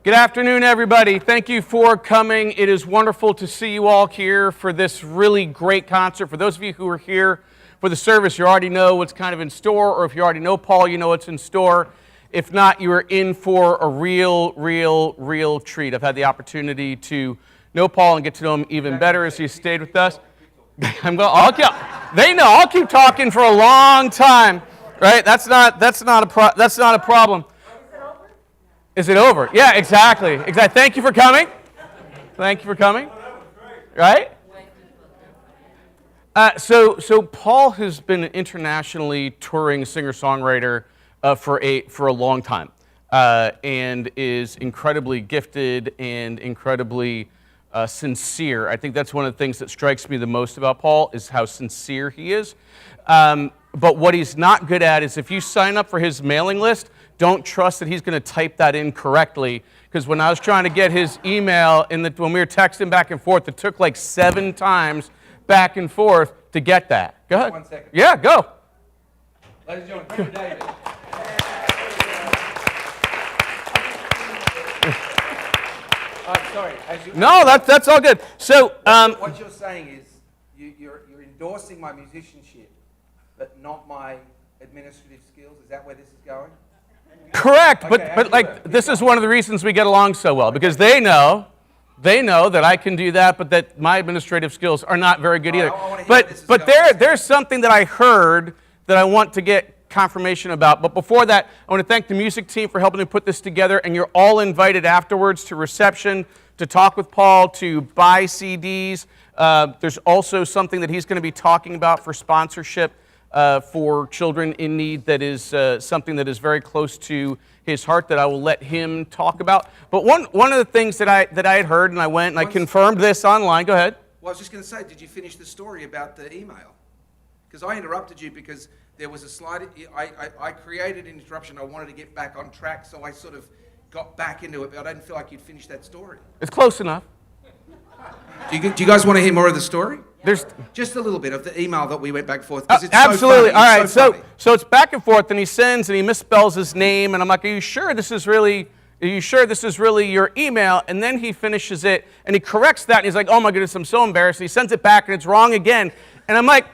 Good afternoon, everybody. Thank you for coming. It is wonderful to see you all here for this really great concert. For those of you who are here for the service, you already know what's kind of in store, or if you already know Paul, you know what's in store. If not, you are in for a real treat. I've had the opportunity to know Paul and get to know him even better as he stayed with us. They know I'll keep talking for a long time, right? That's not a problem. Is it over? Yeah, exactly. Thank you for coming. Right? So Paul has been an internationally touring singer-songwriter for a long time, and is incredibly gifted and incredibly sincere. I think that's one of the things that strikes me the most about Paul is how sincere he is. But what he's not good at is if you sign up for his mailing list, don't trust that he's going to type that in correctly. Because when I was trying to get his email, when we were texting back and forth, it took like 7 times back and forth to get that. Go ahead. 1 second. Yeah, go. Ladies and gentlemen, come to David. Sorry. No, that's all good. So what you're saying is you're endorsing my musicianship, but not my administrative skills. Is that where this is going? correct, Okay, but like this is one of the reasons we get along so well, because they know that I can do that, but that my administrative skills are not very good either. But there's something that I heard that I want to get confirmation about. But before that, I want to thank the music team for helping me put this together, and you're all invited afterwards to reception, to talk with Paul, to buy CDs. There's also something that he's going to be talking about for sponsorship for children in need that is something that is very close to his heart that I will let him talk about. But one of the things that I had heard, and I went and I confirmed this online. Go ahead. Well, I was just going to say, did you finish the story about the email? Because I interrupted you because there was a slide. I created an interruption. I wanted to get back on track, so I sort of got back into it, but I didn't feel like you'd finished that story. It's close enough. Do you guys want to hear more of the story? There's just a little bit of the emal that we went back and forth. It's absolutely. So funny. All right. So it's back and forth, and he sends and he misspells his name, and I'm like, Are you sure this is really your email? And then he finishes it, and he corrects that, and he's like, oh my goodness, I'm so embarrassed. And he sends it back, and it's wrong again. And I'm like,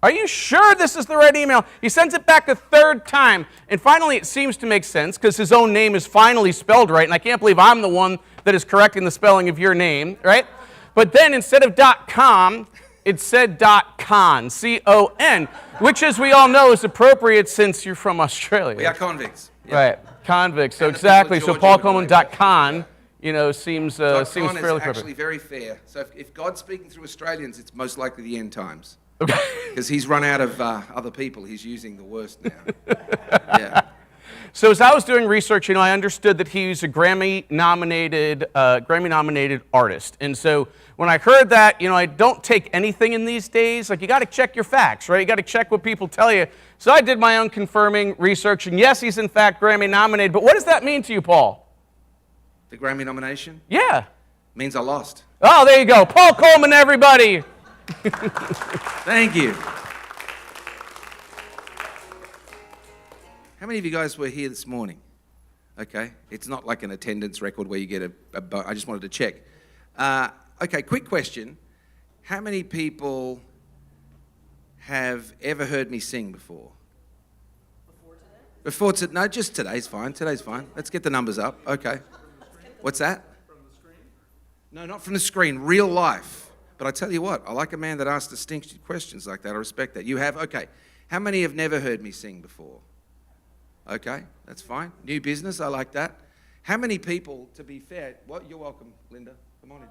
are you sure this is the right email? He sends it back a third time, and finally it seems to make sense because his own name is finally spelled right, and I can't believe I'm the one that is correcting the spelling of your name, right? But then instead of .com, it said .con, C-O-N, which, as we all know, is appropriate since you're from Australia. We are convicts. Yeah. Right, convicts. So exactly. So paulcolman.con, seems fairly appropriate. Con is actually very fair. So if God's speaking through Australians, it's most likely the end times. Okay. Because he's run out of other people. He's using the worst now. Yeah. So as I was doing research, I understood that he's a Grammy-nominated artist. And so when I heard that, I don't take anything in these days. Like, you got to check your facts, right? You got to check what people tell you. So I did my own confirming research, and yes, he's in fact Grammy-nominated. But what does that mean to you, Paul? The Grammy nomination? Yeah. Means I lost. Oh, there you go. Paul Colman, everybody. Thank you. How many of you guys were here this morning? Okay, it's not like an attendance record where you get I just wanted to check. Okay, quick question. How many people have ever heard me sing before? Before today? No, just today's fine. Today's fine. Let's get the numbers up. Okay. What's that? From the screen? No, not from the screen. Real life. But I tell you what, I like a man that asks distinct questions like that. I respect that. You have? Okay. How many have never heard me sing before? Okay, that's fine. New business, I like that. How many people, to be fair, you're welcome, Linda. Come on in.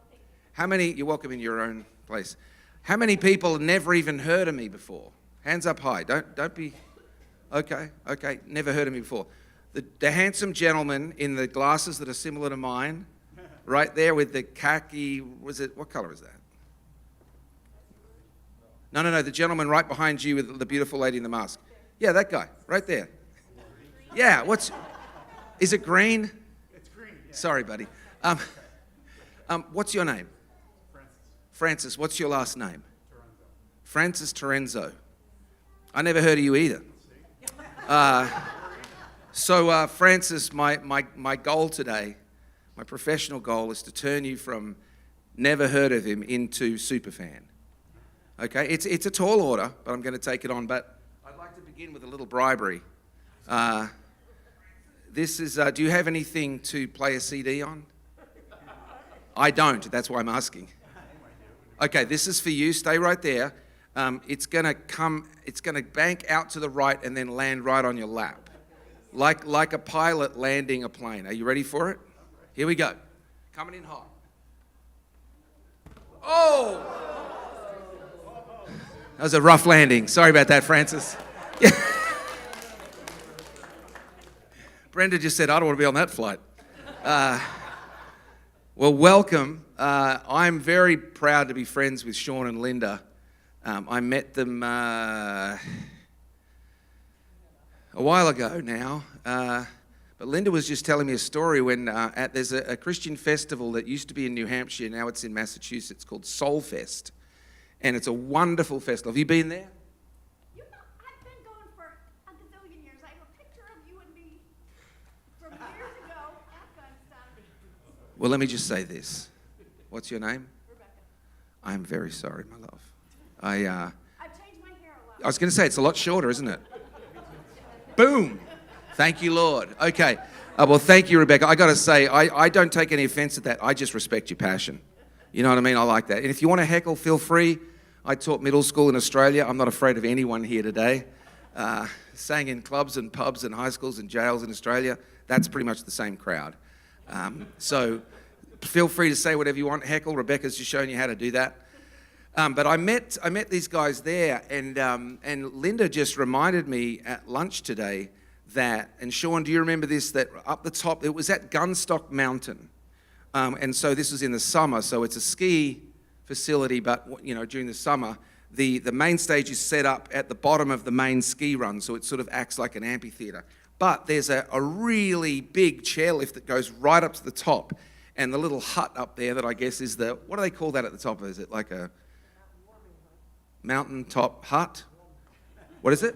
How many, you're welcome in your own place. How many people have never even heard of me before? Hands up high. Don't be, okay, never heard of me before. The handsome gentleman in the glasses that are similar to mine, right there with the khaki, what color is that? No, the gentleman right behind you with the beautiful lady in the mask. Yeah, that guy, right there. Yeah, is it green? It's green, yeah. Sorry, buddy. What's your name? Francis, what's your last name? Terenzo. Francis Terenzo. I never heard of you either. So Francis, my goal today My professional goal is to turn you from never heard of him into super fan. Okay, it's a tall order, but I'm going to take it on. But I'd like to begin with a little bribery. This is, do you have anything to play a CD on? I don't, that's why I'm asking. Okay, this is for you, stay right there. It's gonna bank out to the right and then land right on your lap. Like a pilot landing a plane. Are you ready for it? Here we go. Coming in hot. Oh! That was a rough landing. Sorry about that, Francis. Brenda just said, I don't want to be on that flight. Well, welcome. I'm very proud to be friends with Sean and Linda. I met them a while ago now. But Linda was just telling me a story when there's a Christian festival that used to be in New Hampshire. Now it's in Massachusetts called Soul Fest. And it's a wonderful festival. Have you been there? I've been going for a gazillion years. I have a picture of you and me from years ago, Afghanistan. Well, let me just say this. What's your name? Rebecca. I'm very sorry, my love. I've changed my hair a lot. I was going to say, it's a lot shorter, isn't it? Boom. Thank you, Lord. Okay. Well, thank you, Rebecca. I got to say, I don't take any offense at that. I just respect your passion. You know what I mean? I like that. And if you want to heckle, feel free. I taught middle school in Australia. I'm not afraid of anyone here today. Sang in clubs and pubs and high schools and jails in Australia. That's pretty much the same crowd. So feel free to say whatever you want. Heckle. Rebecca's just showing you how to do that. But I met these guys there, and Linda just reminded me at lunch today that, and Sean, do you remember this, that up the top, it was at Gunstock Mountain. And so this was in the summer, so it's a ski facility, but during the summer, the main stage is set up at the bottom of the main ski run, so it sort of acts like an amphitheater. But there's a really big chairlift that goes right up to the top, and the little hut up there that I guess is what do they call that at the top? Is it like a mountaintop hut? What is it?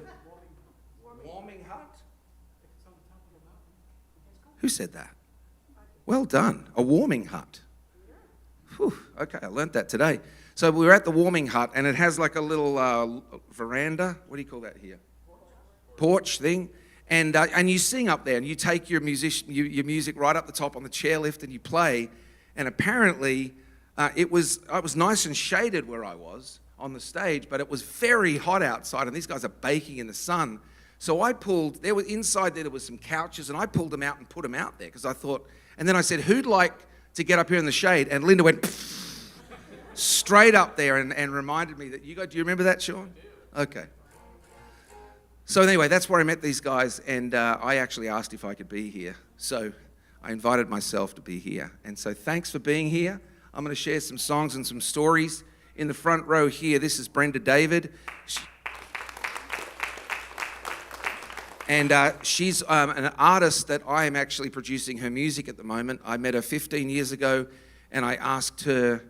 Warming hut? Who said that? Well done. A warming hut. Whew, okay, I learnt that today. So we were at the warming hut, and it has like a little veranda. What do you call that here? Porch thing. And you sing up there, and you take your music right up the top on the chairlift, and you play. And apparently, it was nice and shaded where I was on the stage, but it was very hot outside, and these guys are baking in the sun. So I pulled. Inside there was some couches, and I pulled them out and put them out there because I thought. And then I said, "Who'd like to get up here in the shade?" And Linda went straight up there and reminded me that do you remember that, Sean? Okay. So anyway, that's where I met these guys, and I actually asked if I could be here. So I invited myself to be here. And so thanks for being here. I'm going to share some songs and some stories. In the front row here, this is Brenda David. And she's an artist that I am actually producing her music at the moment. I met her 15 years ago, and I asked her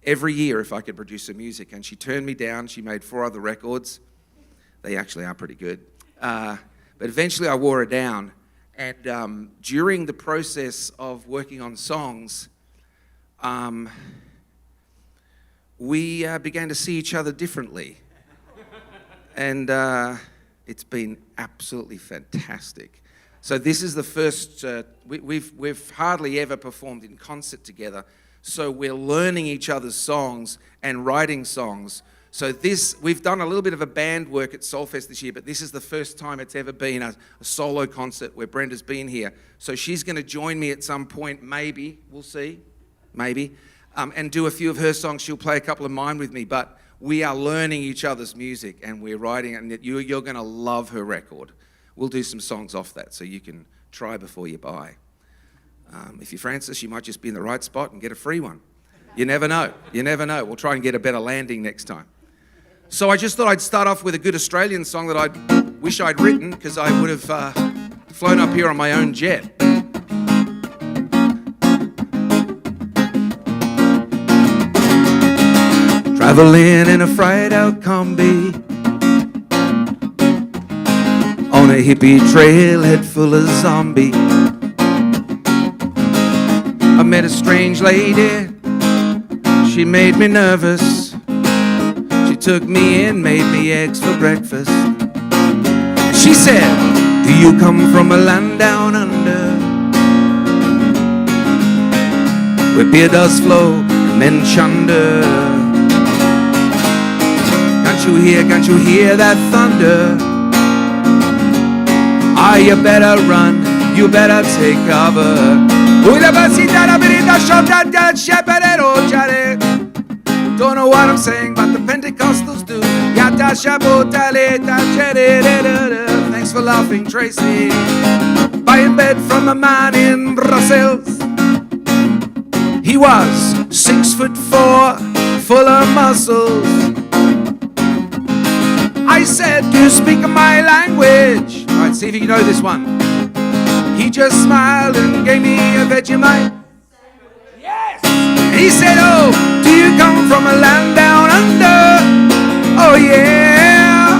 every year if I could produce her music, and she turned me down. She made 4 other records. They actually are pretty good. But eventually I wore her down, and during the process of working on songs, we began to see each other differently. And it's been absolutely fantastic. So this is the first, we've hardly ever performed in concert together. So we're learning each other's songs and writing songs. So we've done a little bit of a band work at Soulfest this year, but this is the first time it's ever been a solo concert where Brenda's been here. So she's going to join me at some point, maybe, we'll see, maybe, and do a few of her songs. She'll play a couple of mine with me, but we are learning each other's music and we're writing it, and you're going to love her record. We'll do some songs off that so you can try before you buy. If you're Francis, you might just be in the right spot and get a free one. You never know. You never know. We'll try and get a better landing next time. So I just thought I'd start off with a good Australian song that I wish I'd written, because I would have flown up here on my own jet. Traveling in a fried out combi on a hippie trailhead full of zombie. met a strange lady. She made me nervous. She took me in, made me eggs for breakfast. And she said, do you come from a land down under, where beer does flow and men chunder? Can't you hear that thunder? Ah, you better run, you better take cover. Don't know what I'm saying, but the Pentecostals do. Thanks for laughing, Tracy. Buying bed from a man in Brussels. He was 6'4", full of muscles. I said, do you speak my language? All right, see if you know this one. He just smiled and gave me a Vegemite. Yes! And he said, oh, do you come from a land down under? Oh yeah,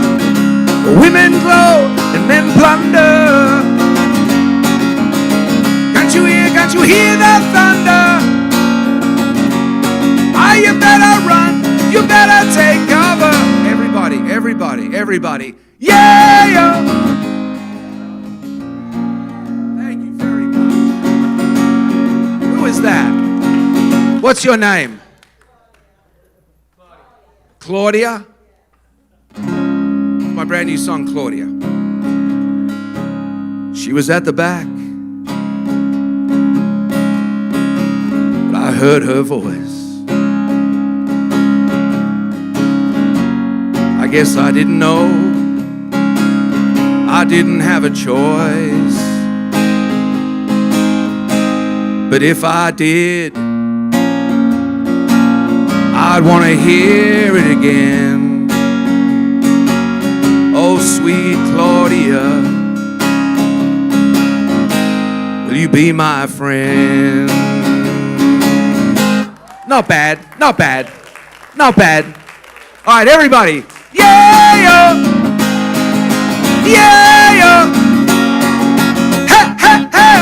women glow and men plunder. Can't you hear that thunder? Ah, you better run, you better take cover. Everybody, yeah, yeah. Thank you very much. Who is that? What's your name? Claudia? My brand new song, Claudia. She was at the back, but I heard her voice. I guess I didn't know, I didn't have a choice. But if I did, I'd want to hear it again. Oh, sweet Claudia, will you be my friend? Not bad, not bad, not bad. All right, everybody. Yeah, yeah, yeah, yeah. Hey, hey, hey.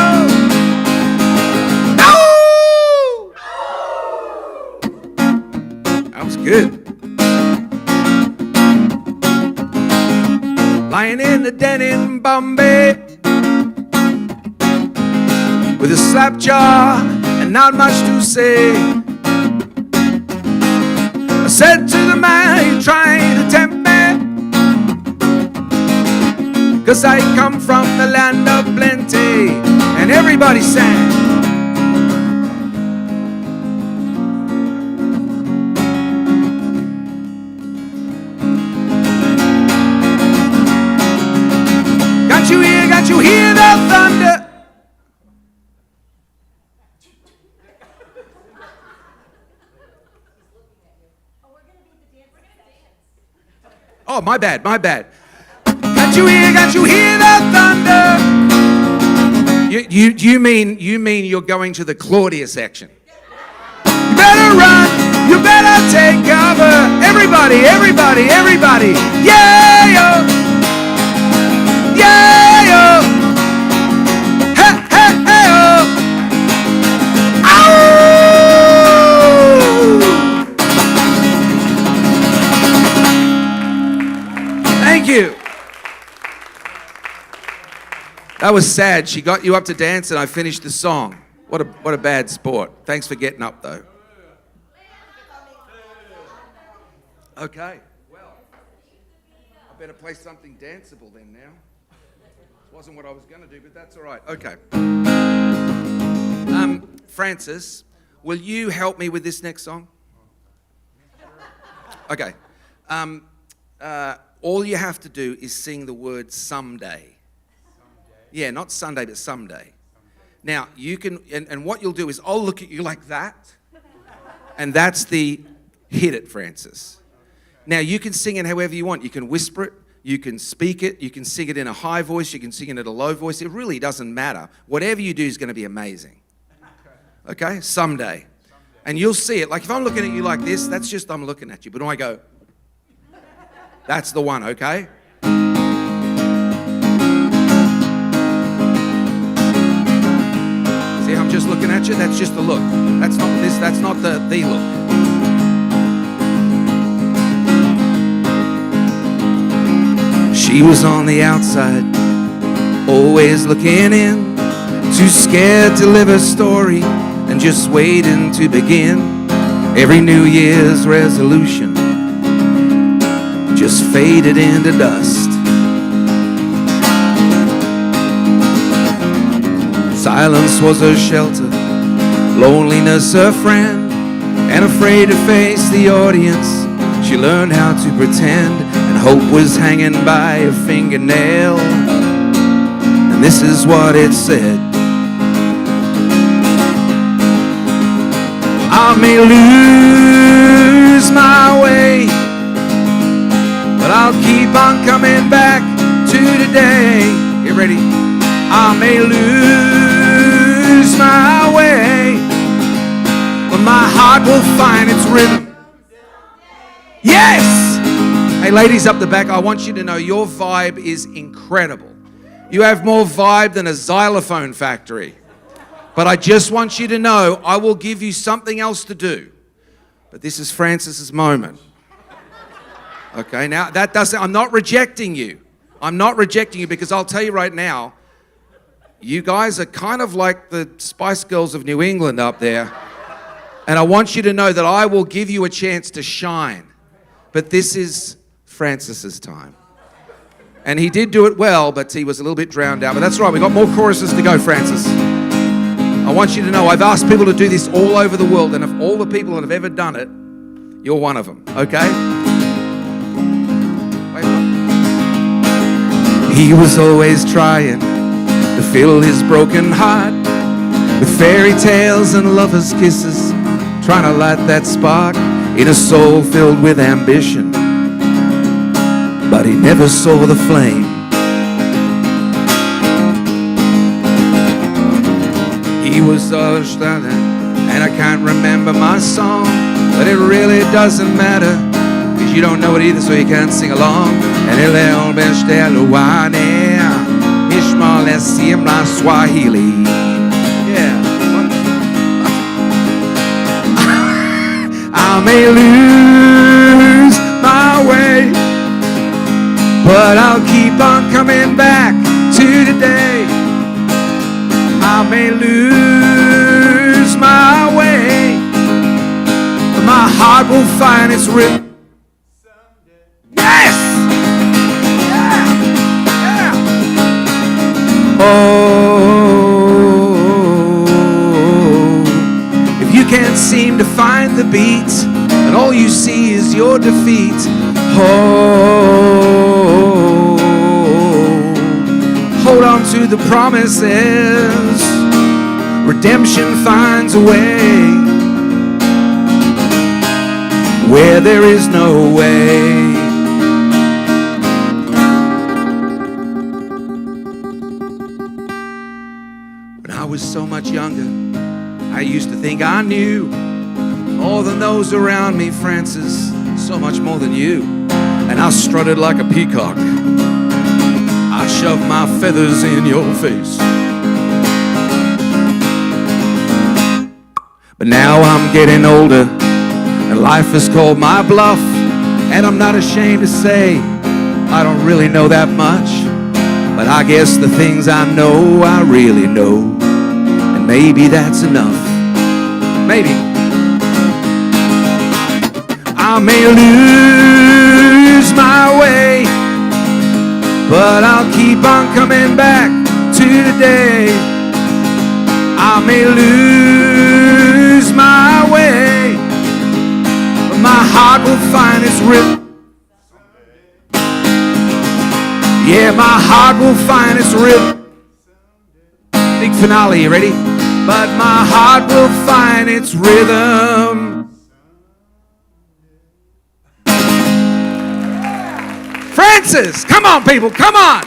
Oh. That was good. Lying in the den in Bombay with a slap jaw and not much to say. I said to the man, you're trying to tempt me, 'cause I come from the land of plenty. And everybody sang. Can't you hear the thunder? Oh, my bad. Can't you hear the thunder? You mean you're going to the Claudia section? You better run, you better take cover. Everybody. Yeah, yo. Yeah, yo. Hey, hey, hey, yo. Ow! Thank you. That was sad. She got you up to dance and I finished the song. What a bad sport. Thanks for getting up though. Okay, well, I better play something danceable then now. It wasn't what I was going to do, but that's all right. Okay. Francis, will you help me with this next song? Okay. All you have to do is sing the word someday. Yeah, not Sunday, but someday. Now, you can, and what you'll do is I'll look at you like that, and that's the hit it, Francis. Now, you can sing it however you want. You can whisper it, you can speak it, you can sing it in a high voice, you can sing it at a low voice. It really doesn't matter. Whatever you do is going to be amazing. Okay? Someday. And you'll see it. Like if I'm looking at you like this, that's just I'm looking at you. But when I go, that's the one, okay? See, I'm just looking at you. That's just the look. That's not this. That's not the look. She was on the outside, always looking in, too scared to live her story and just waiting to begin. Every New Year's resolution just faded into dust. Silence was her shelter, loneliness her friend, and afraid to face the audience, she learned how to pretend, and hope was hanging by a fingernail. And this is what it said: I may lose my way, but I'll keep on coming back to today. Get ready. I may lose my way, but my heart will find its rhythm. Yes! Hey, ladies up the back, I want you to know your vibe is incredible. You have more vibe than a xylophone factory. But I just want you to know I will give you something else to do. But this is Francis's moment. Okay, now that doesn't, I'm not rejecting you. I'm not rejecting you, because I'll tell you right now, you guys are kind of like the Spice Girls of New England up there. And I want you to know that I will give you a chance to shine. But this is Francis's time. And he did do it well, but he was a little bit drowned out. But that's right, we got more choruses to go, Francis. I want you to know I've asked people to do this all over the world, and of all the people that have ever done it, you're one of them, okay? Wait, what? He was always trying to fill his broken heart with fairy tales and lovers' kisses, trying to light that spark in a soul filled with ambition. But he never saw the flame. He was so stunning, and I can't remember my song, but it really doesn't matter, cause you don't know it either, so you can't sing along. And el Ishmael Siemla Swahili. Yeah. I may lose my way, but I'll keep on coming back to today. I may lose my way, but my heart will find its rhythm. Yes! Yeah! Yeah! Oh, if you can't seem to find the beat, and all you see is your defeat, oh, hold on to the promises. Redemption finds a way where there is no way. When I was so much younger, I used to think I knew more than those around me, Francis, so much more than you. And I strutted like a peacock. I shoved my feathers in your face. But now I'm getting older, and life has called my bluff, and I'm not ashamed to say I don't really know that much, but I guess the things I know, I really know, and maybe that's enough. Maybe. I may lose my way, but I'll keep on coming back to today. I may lose my way, but my heart will find its rhythm. Yeah, my heart will find its rhythm. Big finale, you ready? But my heart will find its rhythm. Francis, come on, people, come on.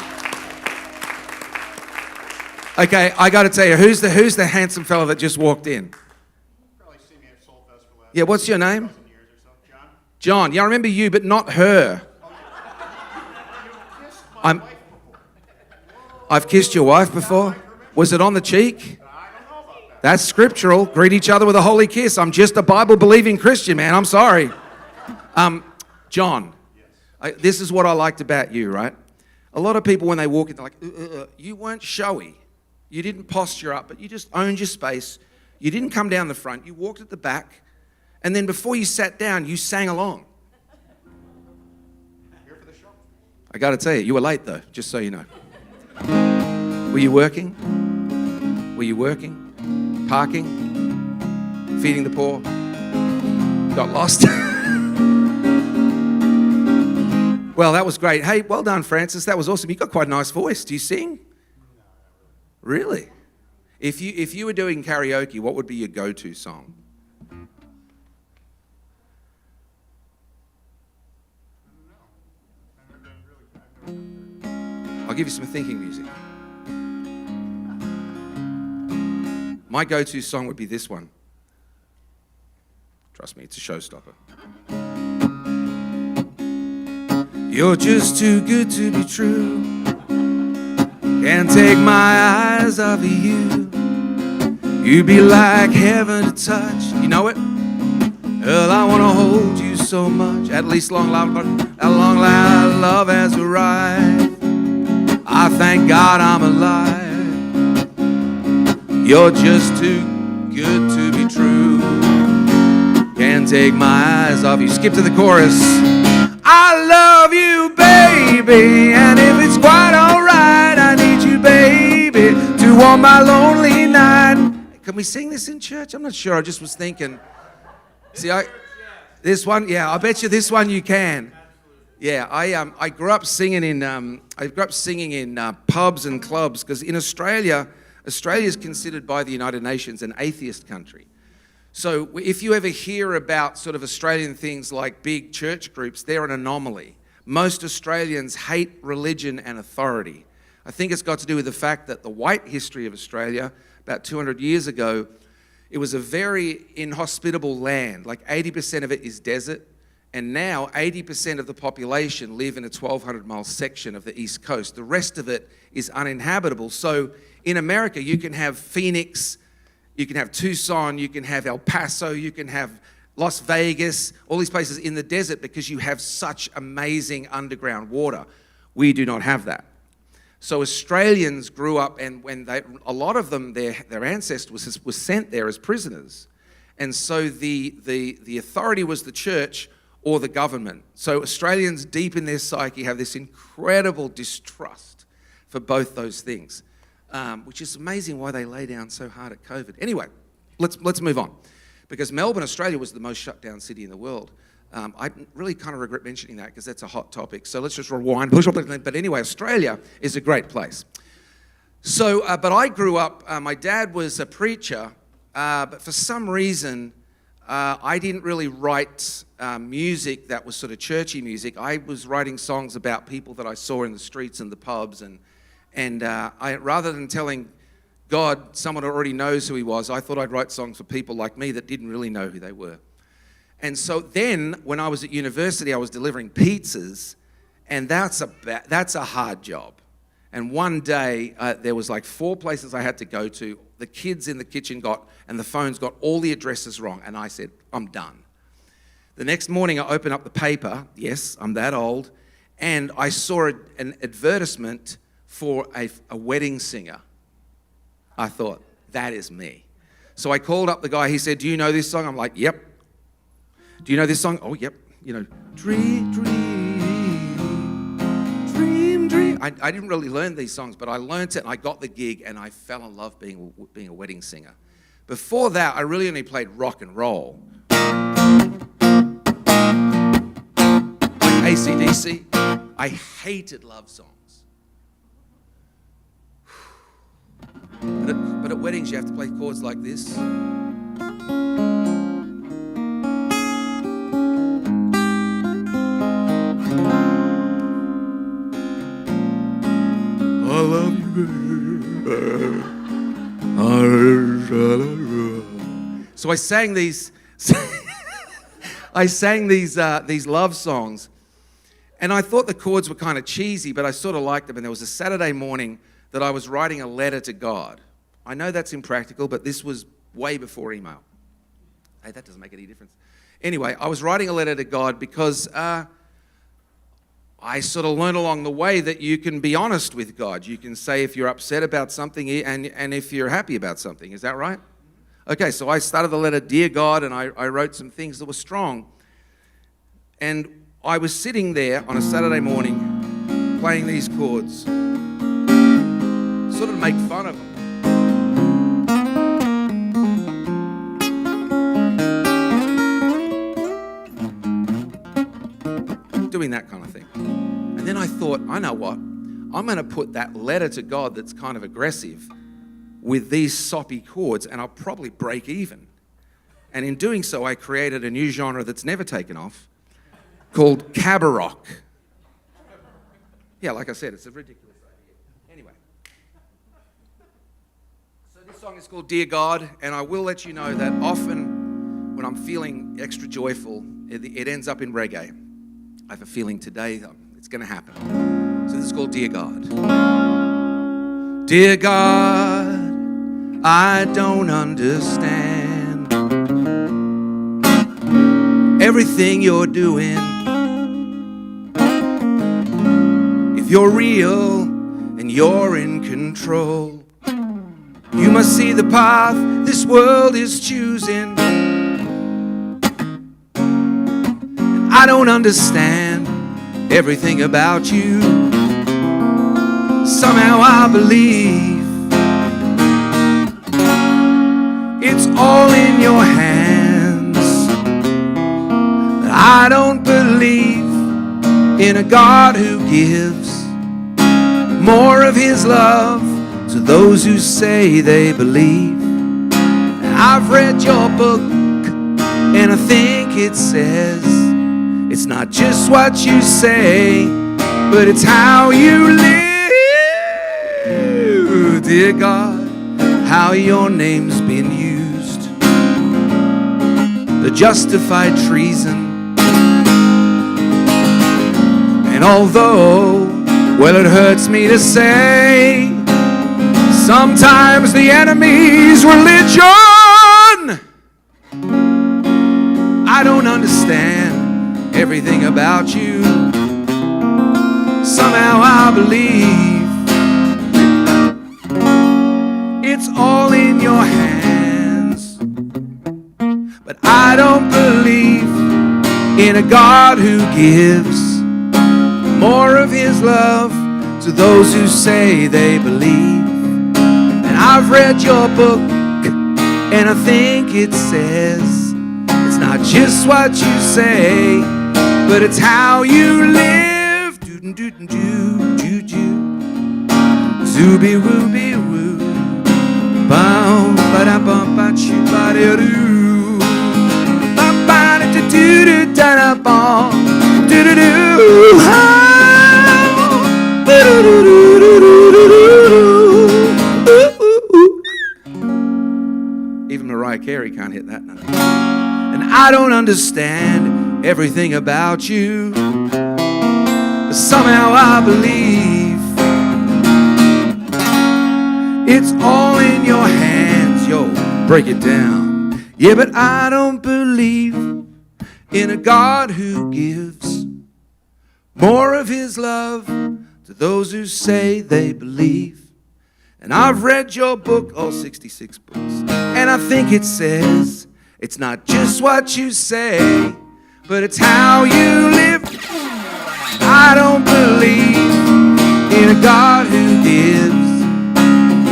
Okay, I got to tell you, who's the handsome fellow that just walked in? Probably seen me at Soul Fest for the last Yeah, what's your name? 1,000 years or so. John? John. Yeah, I remember you, but not her. I've kissed your wife before. Was it on the cheek? I don't know about that. That's scriptural. Greet each other with a holy kiss. I'm just a Bible-believing Christian, man. I'm sorry. John, this is what I liked about you, right? A lot of people, when they walk in, they're like, you weren't showy. You didn't posture up, but you just owned your space. You didn't come down the front. You walked at the back. And then before you sat down, you sang along. Here for the show. I got to tell you were late, though, just so you know. Were you working? Were you working? Parking? Feeding the poor? Got lost? Well, that was great. Hey, well done, Francis. That was awesome. You got quite a nice voice. Do you sing? Really? If you were doing karaoke, what would be your go-to song? I'll give you some thinking music. My go-to song would be this one. Trust me, it's a showstopper. You're just too good to be true. Can't take my eyes off of you. You be like heaven to touch. You know it? Well, I want to hold you so much. At least long love has arrived. I thank God I'm alive. You're just too good to be true. Can't take my eyes off you. Skip to the chorus. I love you, baby, and if it's quite alright, I need you, baby, to warm my lonely night. Can we sing this in church? I'm not sure. I just was thinking. See, this one, yeah, I bet you this one you can. Yeah, I grew up singing in pubs and clubs because in Australia is considered by the United Nations an atheist country. So if you ever hear about sort of Australian things like big church groups, they're an anomaly. Most Australians hate religion and authority. I think it's got to do with the fact that the white history of Australia, about 200 years ago, it was a very inhospitable land. Like 80% of it is desert. And now 80% of the population live in a 1,200-mile section of the East Coast. The rest of it is uninhabitable. So in America, you can have Phoenix, you can have Tucson, you can have El Paso, you can have Las Vegas, all these places in the desert because you have such amazing underground water. We do not have that. So Australians grew up, and a lot of them, their ancestors was sent there as prisoners. And so the authority was the church or the government. So Australians deep in their psyche have this incredible distrust for both those things. Which is amazing why they lay down so hard at COVID. Anyway, let's move on. Because Melbourne, Australia was the most shut down city in the world. I really kind of regret mentioning that because that's a hot topic. So let's just rewind. But anyway, Australia is a great place. So, but I grew up, my dad was a preacher, but for some reason, I didn't really write music that was sort of churchy music. I was writing songs about people that I saw in the streets and the pubs, and I, rather than telling God, someone who already knows who he was, I thought I'd write songs for people like me that didn't really know who they were. And so then, when I was at university, I was delivering pizzas, and that's a hard job. And one day, there was like 4 places I had to go to. The kids in the kitchen and the phones got all the addresses wrong, and I said, I'm done. The next morning, I opened up the paper. Yes, I'm that old. And I saw an advertisement for a wedding singer. I thought, that is me. So I called up the guy. He said, do you know this song? I'm like, yep. Do you know this song? Oh, yep. You know, dream, dream, dream, dream. I didn't really learn these songs, but I learned it, and I got the gig, and I fell in love being a wedding singer. Before that, I really only played rock and roll. Like AC/DC. I hated love songs. But at weddings, you have to play chords like this. I love you, baby. So I sang these love songs, and I thought the chords were kind of cheesy, but I sort of liked them. And there was a Saturday morning that I was writing a letter to God. I know that's impractical, but this was way before email. Hey, that doesn't make any difference. Anyway, I was writing a letter to God because I sort of learned along the way that you can be honest with God. You can say if you're upset about something and if you're happy about something. Is that right? Okay, so I started the letter, Dear God, and I wrote some things that were strong. And I was sitting there on a Saturday morning playing these chords, sort of make fun of them. Doing that kind of thing. And then I thought, I know what? I'm going to put that letter to God that's kind of aggressive with these soppy chords, and I'll probably break even. And in doing so, I created a new genre that's never taken off called cabaret rock. Yeah, like I said, it's a ridiculous idea. Anyway. So this song is called Dear God, and I will let you know that often when I'm feeling extra joyful, it ends up in reggae. I have a feeling today it's going to happen. So this is called Dear God. Dear God, I don't understand everything you're doing. If you're real and you're in control, you must see the path this world is choosing. I don't understand everything about you. Somehow I believe it's all in your hands. But I don't believe in a God who gives more of his love to those who say they believe. And I've read your book, and I think it says it's not just what you say, but it's how you live. Dear God, how your name's been used to justify treason. And although, well, it hurts me to say, sometimes the enemy's religion, I don't understand everything about you. Somehow I believe it's all in your hands. But I don't believe in a God who gives more of his love to those who say they believe. And I've read your book, and I think it says it's not just what you say, but it's how you live. Zooby wooby woo, bow ba da bum ba choo ba da doo, ba ba da doo doo da da bum, doo doo doo, how, ba doo doo doo doo doo doo. Even Mariah Carey can't hit that note. And I don't understand everything about you, but somehow I believe it's all in your hands. Yo, break it down. Yeah, but I don't believe in a God who gives more of his love to those who say they believe. And I've read your book, all 66 books, and I think it says it's not just what you say, but it's how you live. I don't believe in a God who gives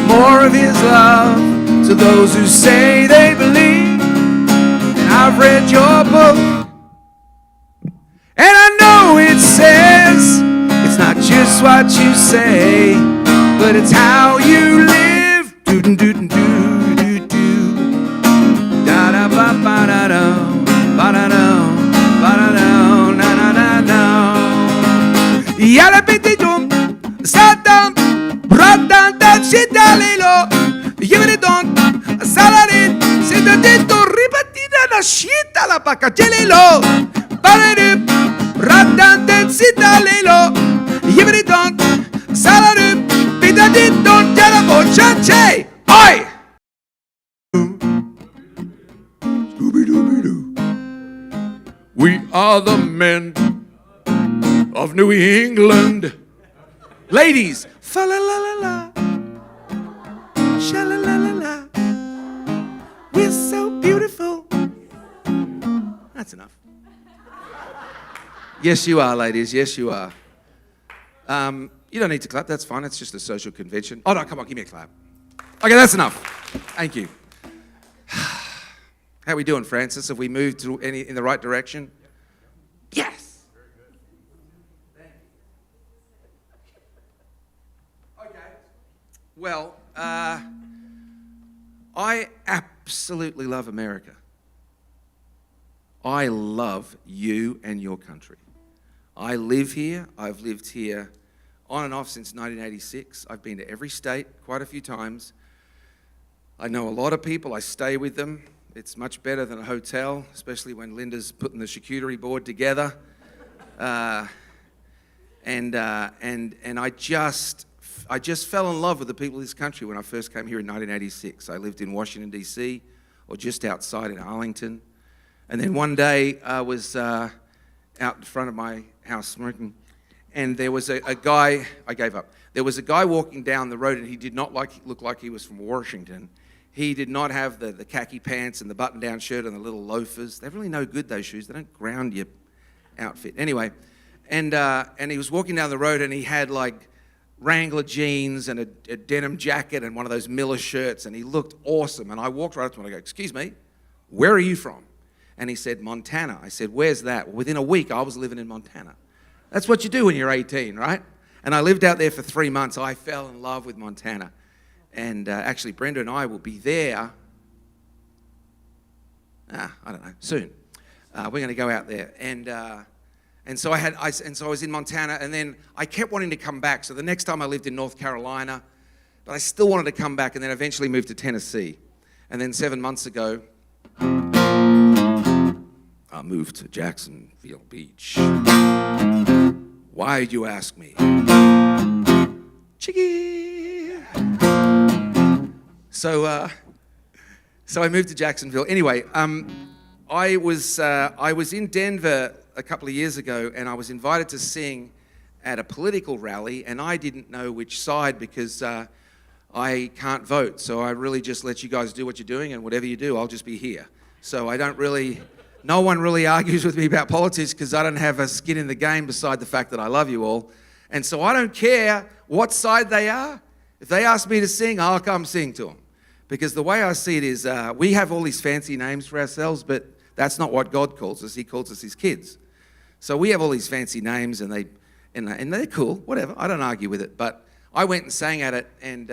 more of his love to those who say they believe. And I've read your book, and I know it says it's not just what you say, but it's how you live. Do do do do do do, da da ba ba da da, ba da da, ba da da, na na na na. Yalla biti dum, satam, bradan that shit dalilo. Give it don, salarin, sit the dito ribatida na shit la pacajelilo. Baradu, bradan that shit dalilo. Give it don, salarin, bida dito jala bochache. Hi! Scooby-Dooby-Doo. We are the men of New England. Ladies, fa-la-la-la-la, sha-la-la-la-la. We're so beautiful. That's enough. Yes, you are, ladies. Yes, you are. You don't need to clap. That's fine. It's just a social convention. Oh, no, come on. Give me a clap. Okay, that's enough. Thank you. How we doing, Francis? Have we moved in the right direction? Yes. Okay. Well, I absolutely love America. I love you and your country. I live here. I've lived here on and off since 1986. I've been to every state quite a few times. I know a lot of people. I stay with them. It's much better than a hotel, especially when Linda's putting the charcuterie board together. And I just fell in love with the people of this country when I first came here in 1986. I lived in Washington, D.C., or just outside in Arlington. And then one day I was out in front of my house smoking, and there was a guy, I gave up. There was a guy walking down the road, and he did not look like he was from Washington. He did not have the khaki pants and the button-down shirt and the little loafers. They're really no good, those shoes. They don't ground your outfit. Anyway, and he was walking down the road, and he had like Wrangler jeans and a denim jacket and one of those Miller shirts, and he looked awesome. And I walked right up to him and I go, "Excuse me, where are you from?" And he said, "Montana." I said, "Where's that?" Well, within a week, I was living in Montana. That's what you do when you're 18, right? And I lived out there for 3 months. I fell in love with Montana. And actually, Brenda and I will be there, I don't know, soon. We're going to go out there. And so I was in Montana, and then I kept wanting to come back. So the next time I lived in North Carolina, but I still wanted to come back, and then eventually moved to Tennessee. And then 7 months ago, I moved to Jacksonville Beach. Why, you ask me? Chiggy. So I moved to Jacksonville. Anyway, I was in Denver a couple of years ago, and I was invited to sing at a political rally, and I didn't know which side because I can't vote. So I really just let you guys do what you're doing, and whatever you do, I'll just be here. So I don't really... No one really argues with me about politics because I don't have a skin in the game beside the fact that I love you all. And so I don't care what side they are. If they ask me to sing, I'll come sing to them. Because the way I see it is we have all these fancy names for ourselves, but that's not what God calls us. He calls us his kids. So we have all these fancy names, and they're cool, whatever. I don't argue with it. But I went and sang at it, and...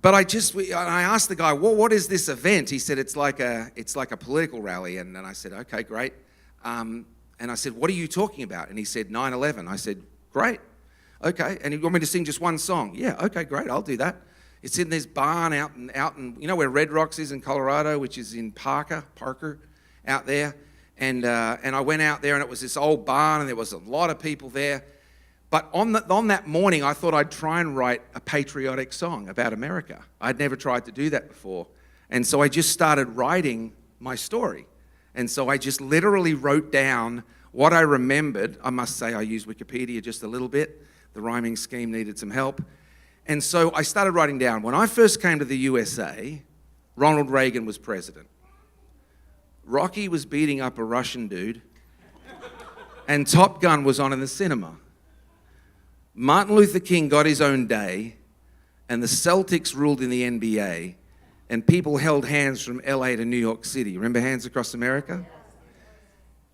But I asked the guy, well, what is this event? He said, it's like a political rally. And then I said, okay, great. And I said, what are you talking about? And he said, 9/11. I said, great. Okay. And you want me to sing just one song? Yeah, okay, great. I'll do that. It's in this barn out in you know where Red Rocks is in Colorado, which is in Parker, out there. And I went out there, and it was this old barn, and there was a lot of people there. But on that morning, I thought I'd try and write a patriotic song about America. I'd never tried to do that before. And so I just started writing my story. And so I just literally wrote down what I remembered. I must say I used Wikipedia just a little bit. The rhyming scheme needed some help. And so I started writing down, when I first came to the USA, Ronald Reagan was president. Rocky was beating up a Russian dude. And Top Gun was on in the cinema. Martin Luther King got his own day, and the Celtics ruled in the NBA, and people held hands from LA to New York City. Remember Hands Across America?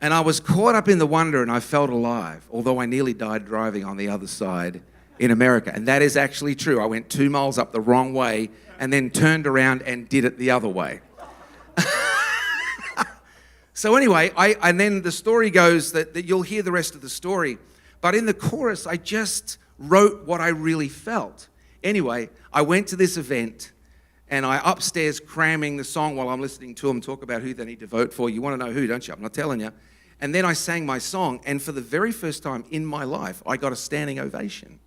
And I was caught up in the wonder, and I felt alive, although I nearly died driving on the other side in America. And that is actually true. I went 2 miles up the wrong way and then turned around and did it the other way. So anyway, and then the story goes that you'll hear the rest of the story. But in the chorus, I just wrote what I really felt. Anyway, I went to this event, and I upstairs cramming the song while I'm listening to them talk about who they need to vote for. You want to know who, don't you? I'm not telling you. And then I sang my song, and for the very first time in my life, I got a standing ovation.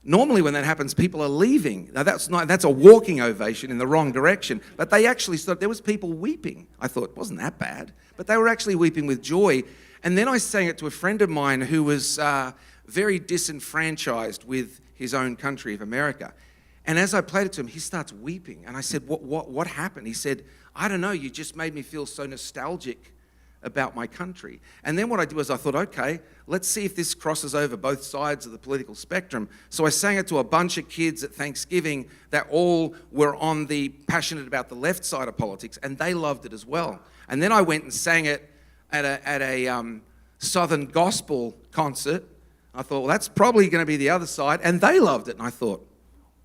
Normally when that happens, people are leaving. Now that's a walking ovation in the wrong direction. But they actually thought there was people weeping. I thought, wasn't that bad? But they were actually weeping with joy. And then I sang it to a friend of mine who was very disenfranchised with his own country of America. And as I played it to him, he starts weeping. And I said, what happened? He said, I don't know, you just made me feel so nostalgic about my country. And then what I did was I thought, okay, let's see if this crosses over both sides of the political spectrum. So I sang it to a bunch of kids at Thanksgiving that all were on the passionate about the left side of politics, and they loved it as well. And then I went and sang it at a Southern gospel concert. I thought, well, that's probably going to be the other side, and they loved it. And I thought,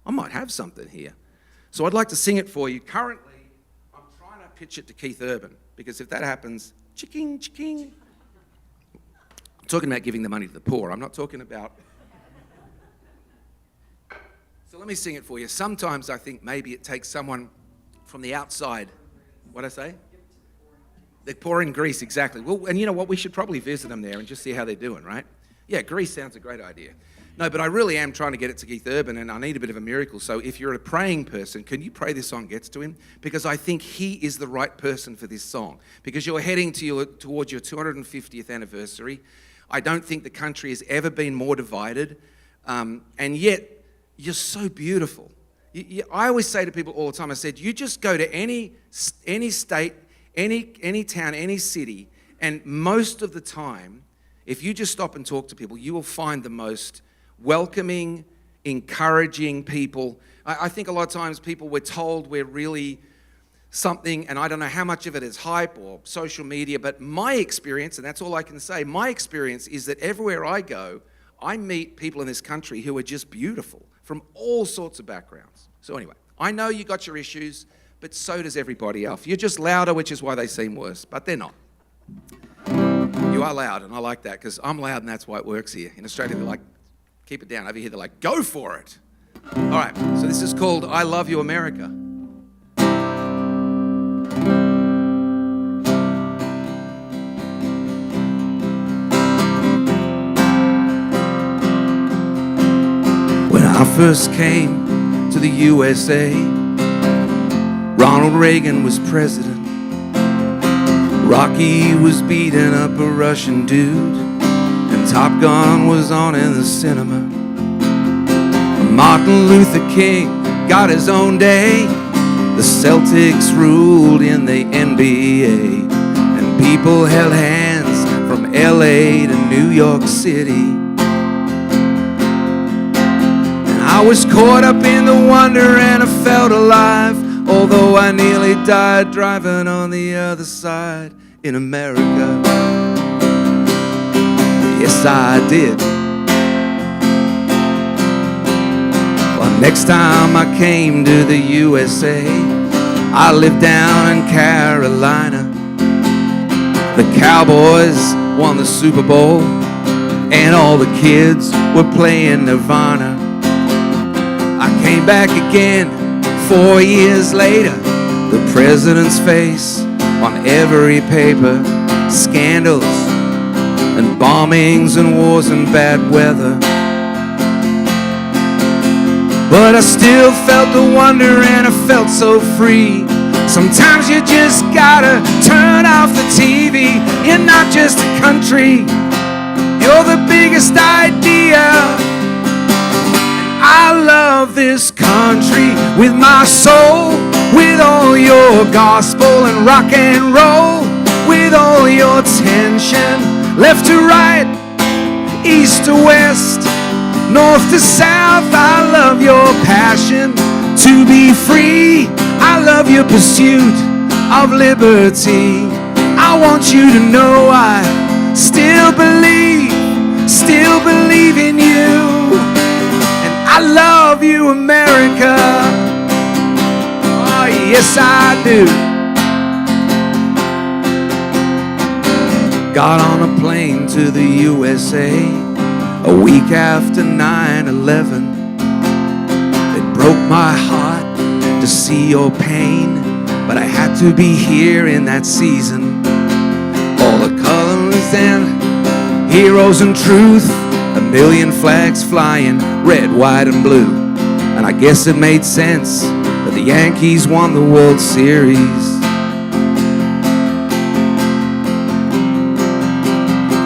I might have something here. So I'd like to sing it for you. Currently, I'm trying to pitch it to Keith Urban, because if that happens, chicking, chicking. I'm talking about giving the money to the poor. I'm not talking about... So let me sing it for you. Sometimes I think maybe it takes someone from the outside. What'd I say? The poor in Greece, exactly. Well, and you know what? We should probably visit them there and just see how they're doing, right? Yeah, Greece sounds a great idea. No, but I really am trying to get it to Keith Urban, and I need a bit of a miracle. So if you're a praying person, can you pray this song gets to him? Because I think he is the right person for this song. Because you're heading towards your 250th anniversary. I don't think the country has ever been more divided. And yet, you're so beautiful. I always say to people all the time, I said, you just go to any state, any town, any city, and most of the time, if you just stop and talk to people, you will find the most welcoming, encouraging people. I think a lot of times people, we're told we're really something, and I don't know how much of it is hype or social media, but my experience, and that's all I can say, my experience is that everywhere I go, I meet people in this country who are just beautiful from all sorts of backgrounds. So anyway, I know you got your issues, but so does everybody else. You're just louder, which is why they seem worse, but they're not. You are loud, and I like that, because I'm loud, and that's why it works here. In Australia, they're like, keep it down. Over here, they're like, go for it. All right, so this is called I Love You, America. When I first came to the USA, Ronald Reagan was president. Rocky was beating up a Russian dude, and Top Gun was on in the cinema. Martin Luther King got his own day. The Celtics ruled in the NBA, and people held hands from LA to New York City. And I was caught up in the wonder, and I felt alive, although I nearly died driving on the other side in America. Yes, I did. Well, next time I came to the USA, I lived down in Carolina. The Cowboys won the Super Bowl, and all the kids were playing Nirvana. I came back again 4 years later, the president's face on every paper, scandals and bombings and wars and bad weather. But I still felt the wonder, and I felt so free. Sometimes you just gotta turn off the TV. You're not just a country, you're the biggest idea. I love this country with my soul, with all your gospel and rock and roll, with all your tension, left to right, east to west, north to south. I love your passion to be free. I love your pursuit of liberty. I want you to know I still believe in you. I love you, America. Oh, yes, I do. Got on a plane to the USA a week after 9/11. It broke my heart to see your pain, but I had to be here in that season. All the colors and heroes and truth, million flags flying, red, white, and blue. And I guess it made sense that the Yankees won the World Series.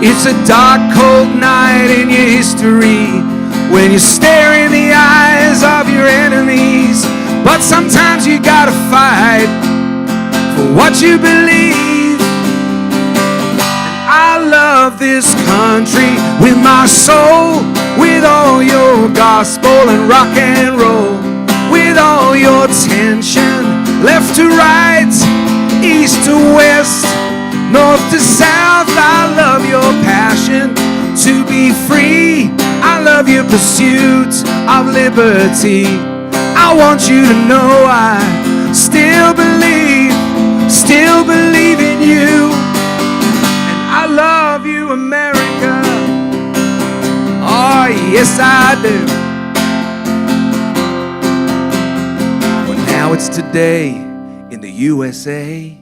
It's a dark, cold night in your history when you stare in the eyes of your enemies. But sometimes you gotta fight for what you believe. And I love this country with my soul, with all your gospel and rock and roll, with all your tension, left to right, east to west, north to south. I love your passion to be free. I love your pursuit of liberty. I want you to know I still believe in you. And I love you, America. Oh, yes, I do. Well, now it's today in the USA.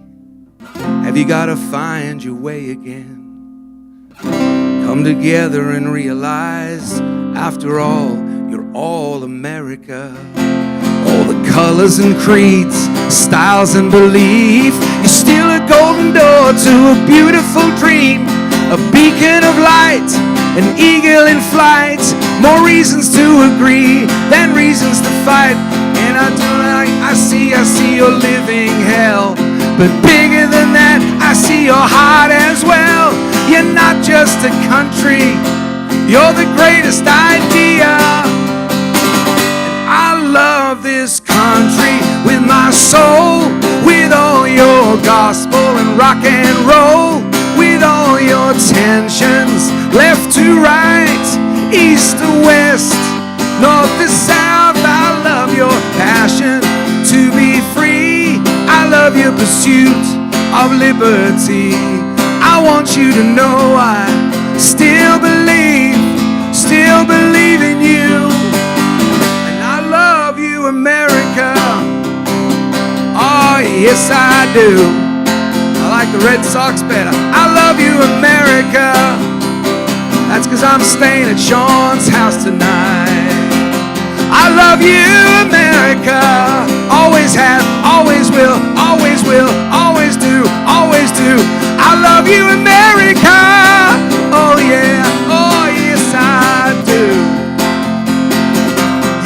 Have you got to find your way again? Come together and realize, after all, you're all America. All the colors and creeds, styles and belief, you're still a golden door to a beautiful dream, a beacon of light, an eagle in flight. More reasons to agree than reasons to fight. And I see your living hell. But bigger than that, I see your heart as well. You're not just a country, you're the greatest idea. And I love this country with my soul, with all your gospel and rock and roll, with all your tensions, left to right, east to west, north to south. I love your passion to be free. I love your pursuit of liberty. I want you to know I still believe in you. And I love you, America. Oh, yes, I do. I like the Red Sox better. I love you, America. That's because I'm staying at Sean's house tonight. I love you, America. Always have, always will, always do, always do. I love you, America. Oh yeah, oh yes I do.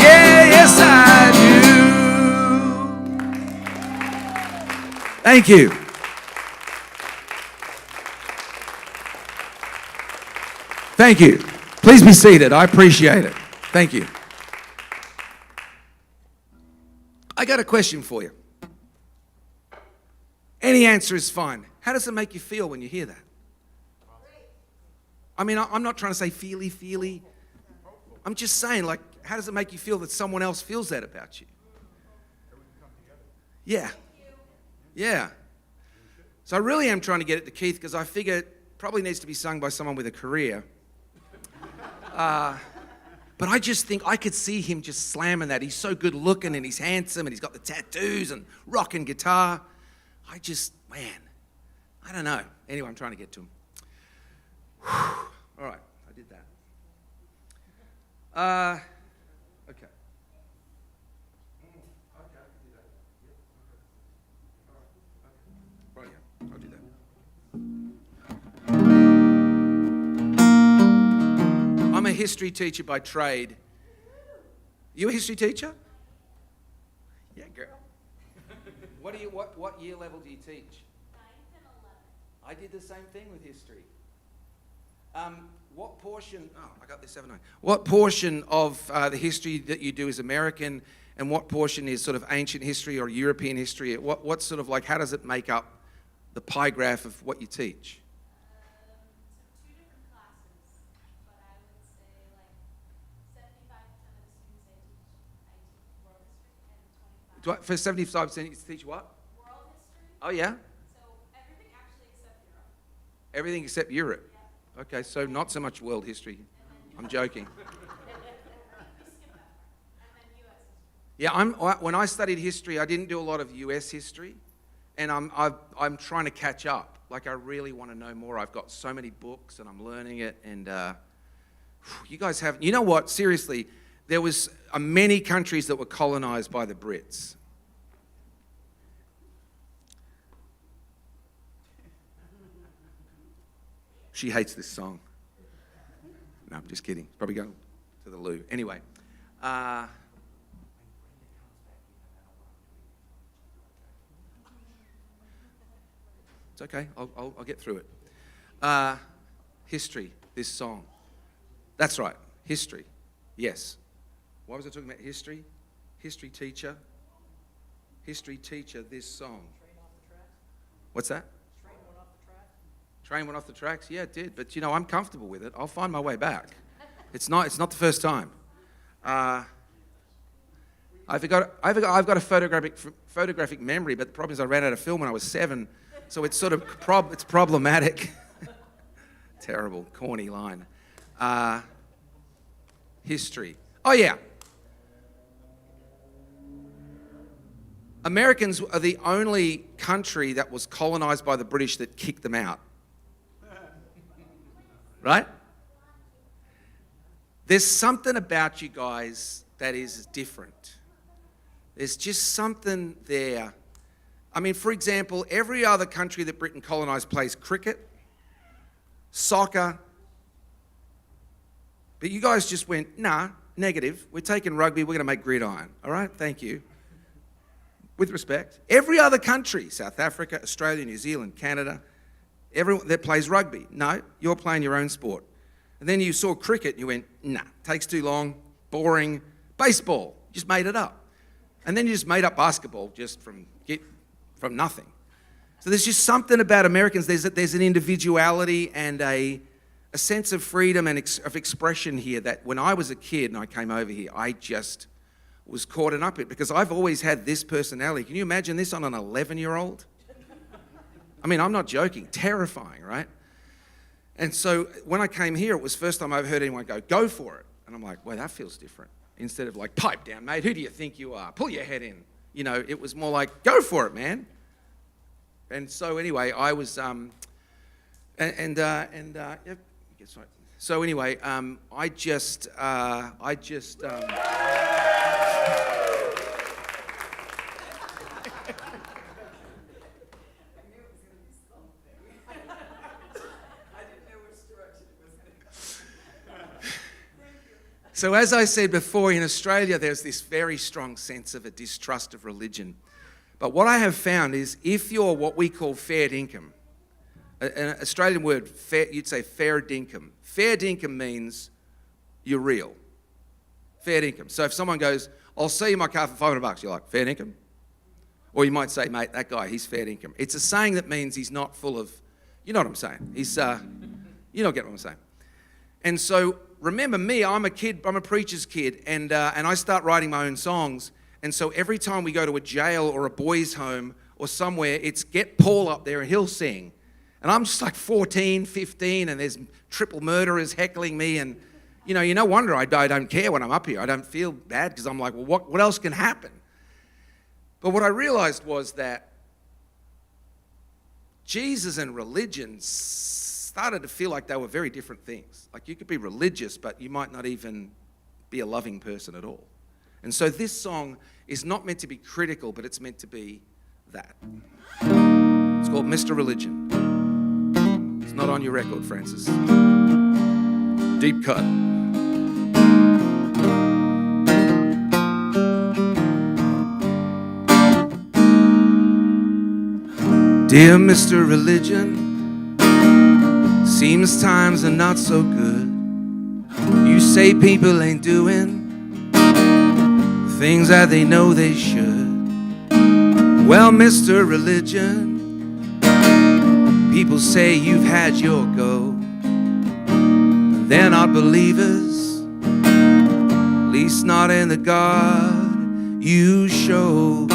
Yeah, yes I do. Thank you. Thank you. Please be seated. I appreciate it. Thank you. I got a question for you. Any answer is fine. How does it make you feel when you hear that? I mean, I'm not trying to say feely. I'm just saying, like, how does it make you feel that someone else feels that about you? Yeah. Yeah. So I really am trying to get it to Keith because I figure it probably needs to be sung by someone with a career. But I just think I could see him just slamming that. He's so good looking and he's handsome and he's got the tattoos and rocking guitar. Man, I don't know. Anyway, I'm trying to get to him. Whew. All right, I did that. Okay. Right, yeah, I'll do that. I'm a history teacher by trade. You a history teacher? Yeah, girl. What year level do you teach? 9th and 11th. I did the same thing with history. What portion? Oh, I got this 7-9. What portion of the history that you do is American, and what portion is sort of ancient history or European history? What sort of like? How does it make up the pie graph of what you teach? So 2 different classes, but I would say like 75% of the students I teach world history, and 25% For 75%, you teach what? world history. Oh yeah, So everything actually except Europe. everything except Europe. Yeah. Okay, so not so much world history. I'm joking. You skip that part. And then U.S. history. Yeah, when I studied history, I didn't do a lot of U.S. history, and I'm trying to catch up. Like I really want to know more. I've got so many books, and I'm learning it, and You guys have, you know what, seriously, there was many countries that were colonized by the Brits. She hates this song. No, I'm just kidding. Probably going to the loo. Anyway. It's okay. I'll get through it. History, this song. That's right. History. Yes. Why was I talking about history? History teacher. History teacher, this song. What's that? Train went off the tracks? Yeah, it did. But, I'm comfortable with it. I'll find my way back. It's not the first time. I've got a photographic memory, but the problem is I ran out of film when I was 7, so it's sort of it's problematic. Terrible, corny line. History. Oh, yeah. Americans are the only country that was colonized by the British that kicked them out. Right? There's something about you guys that is different. There's just something there. I mean, for example, every other country that Britain colonized plays cricket, soccer. But you guys just went, nah, negative. We're taking rugby. We're going to make gridiron. All right? Thank you. With respect. Every other country, South Africa, Australia, New Zealand, Canada, everyone that plays rugby. No, you're playing your own sport. And then you saw cricket and you went, nah, takes too long, boring. Baseball, you just made it up. And then you just made up basketball just from nothing. So there's just something about Americans. There's an individuality and a sense of freedom and of expression here that when I was a kid and I came over here, I just was caught up in it because I've always had this personality. Can you imagine this on an 11-year-old? I mean, I'm not joking. Terrifying, right? And so when I came here, it was the first time I've heard anyone go for it. And I'm like, well, that feels different. Instead of like, pipe down, mate. Who do you think you are? Pull your head in. It was more like, go for it, man. And so anyway, I was, yep, guess right. So anyway, I just. So as I said before, in Australia, there's this very strong sense of a distrust of religion. But what I have found is if you're what we call fair dinkum, an Australian word, you'd say fair dinkum. Fair dinkum means you're real. Fair dinkum. So if someone goes, I'll sell you my car for $500, you're like, fair dinkum? Or you might say, mate, that guy, he's fair dinkum. It's a saying that means he's not full of, you know what I'm saying? You don't get what I'm saying. And so remember me, I'm a preacher's kid, and I start writing my own songs. And so every time we go to a jail or a boys' home or somewhere, it's get Paul up there and he'll sing. And I'm just like 14, 15, and there's triple murderers heckling me. And, no wonder I don't care when I'm up here. I don't feel bad because I'm like, well, what else can happen? But what I realized was that Jesus and religion started to feel like they were very different things. Like you could be religious, but you might not even be a loving person at all. And so this song is not meant to be critical, but it's meant to be that. It's called Mr. Religion. It's not on your record, Francis. Deep cut. Dear Mr. Religion, seems times are not so good. You say people ain't doing things that they know they should. Well, Mr. Religion, people say you've had your go. They're not believers, at least not in the God you show.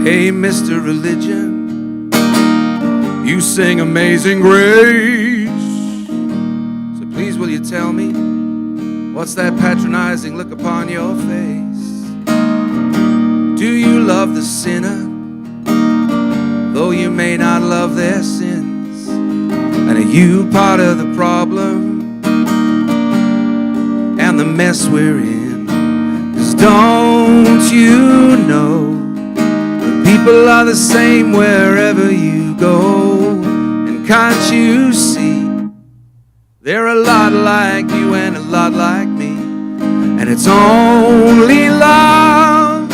Hey, Mr. Religion, you sing Amazing Grace. So please will you tell me, what's that patronizing look upon your face? Do you love the sinner though you may not love their sins. And are you part of the problem and the mess we're in? 'Cause don't you know people are the same wherever you go? And can't you see they're a lot like you and a lot like me? And it's only love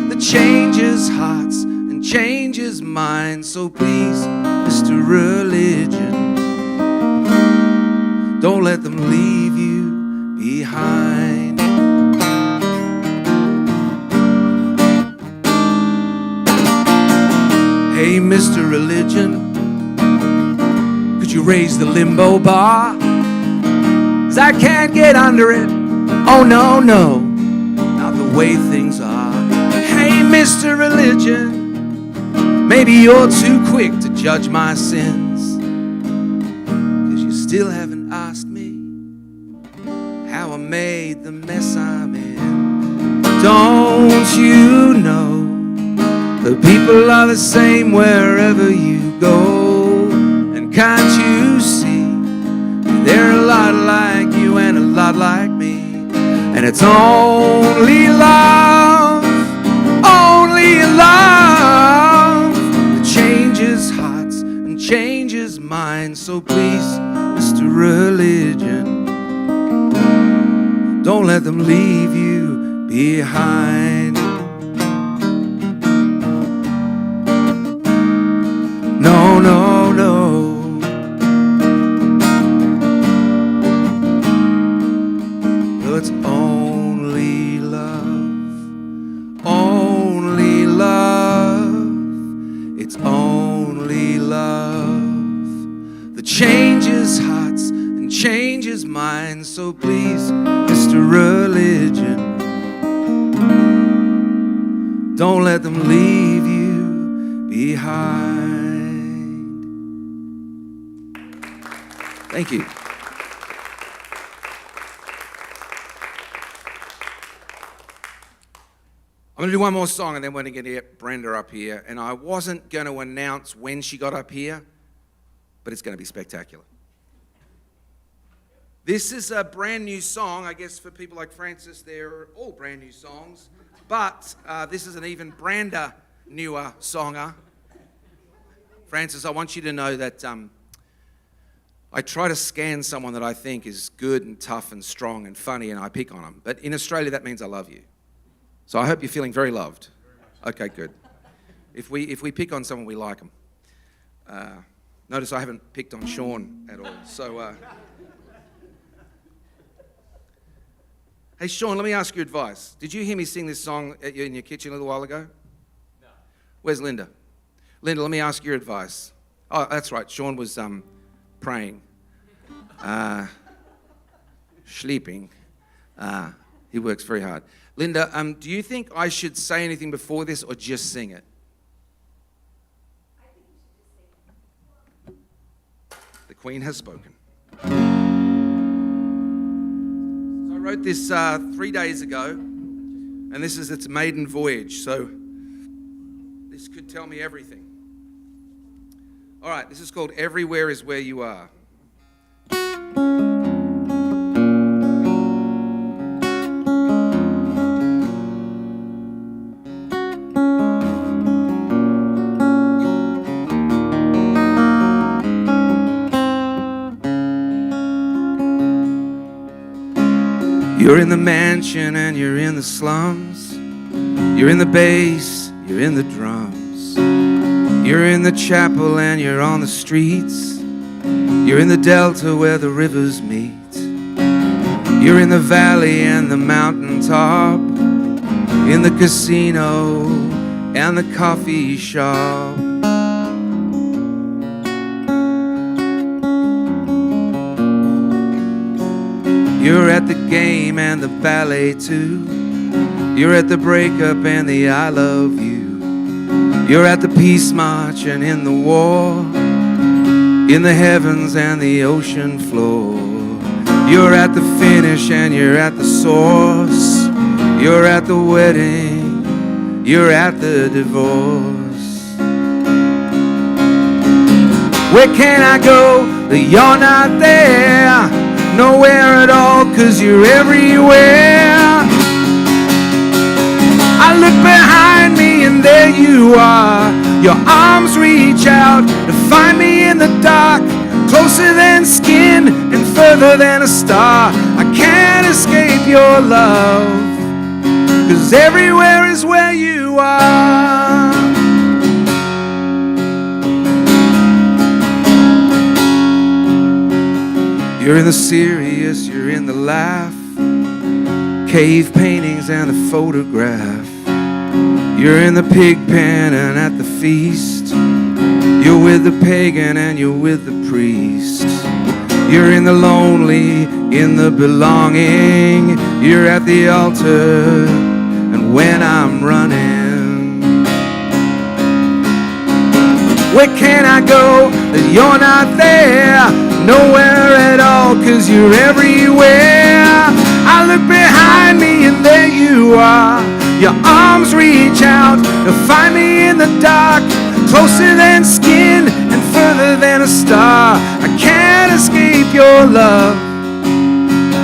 that changes hearts and changes minds. So please, Mr. Religion, don't let them leave you behind. Hey, Mr. Religion, could you raise the limbo bar? 'Cause I can't get under it. Oh no, no, not the way things are. Hey, Mr. Religion, maybe you're too quick to judge my sins, 'cause you still haven't asked me how I made the mess I'm in. Don't you know the people are the same wherever you go? And can't you see they're a lot like you and a lot like me? And it's only love that changes hearts and changes minds. So please, Mr. Religion, don't let them leave you behind. No, no, no. It's only love, only love. It's only love that changes hearts and changes minds. So please, Mr. Religion, don't let them leave you behind. Thank you. I'm going to do one more song and then we're going to get Brenda up here. And I wasn't going to announce when she got up here, but it's going to be spectacular. This is a brand new song. I guess for people like Francis, they're all brand new songs. But this is an even brander, newer songer. Francis, I want you to know that I try to scan someone that I think is good and tough and strong and funny, and I pick on them. But in Australia, that means I love you. So I hope you're feeling very loved. Okay, good. If we pick on someone, we like them. Notice I haven't picked on Sean at all. So, hey, Sean, let me ask you advice. Did you hear me sing this song in your kitchen a little while ago? No. Where's Linda? Linda, let me ask your advice. Oh, that's right. Sean was praying, sleeping. He works very hard. Linda, do you think I should say anything before this or just sing it? I think you should just say it. The Queen has spoken. So I wrote this 3 days ago, and this is its maiden voyage, so this could tell me everything. All right, this is called Everywhere Is Where You Are. You're in the mansion and you're in the slums. You're in the bass, you're in the drums. You're in the chapel and you're on the streets. You're in the delta where the rivers meet. You're in the valley and the mountaintop. In the casino and the coffee shop. You're at the game and the ballet too. You're at the breakup and the I love you. You're at the peace march and in the war. In the heavens and the ocean floor. You're at the finish and you're at the source. You're at the wedding. you're at the divorce. Where can I go that you're not there? Nowhere at all, 'cause you're everywhere. I look behind me and there you are. Your arms reach out to find me in the dark, closer than skin and further than a star. I can't escape your love, 'cause everywhere is where you are. You're in the serious, you're in the laugh, cave paintings and the photograph. You're in the pig pen and at the feast. You're with the pagan and you're with the priest. You're in the lonely, in the belonging. You're at the altar and when I'm running. Where can I go that you're not there? Nowhere at all, 'cause you're everywhere. I look behind me and there you are. Your arms reach out to find me in the dark, closer than skin and further than a star. I can't escape your love,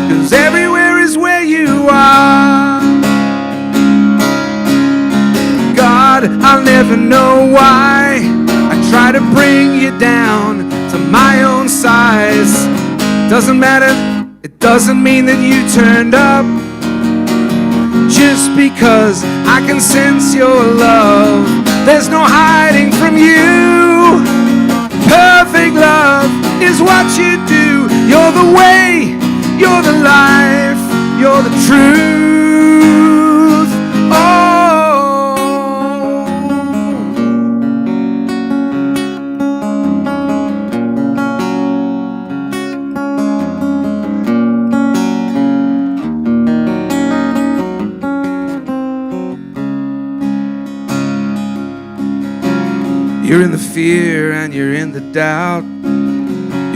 'cause everywhere is where you are. God, I'll never know why I try to bring you down to my own size. Doesn't matter, it doesn't mean that you turned up. Just because I can sense your love, there's no hiding from you. Perfect love is what you do. You're the way, you're the life, you're the truth. Oh. You're in the fear and you're in the doubt.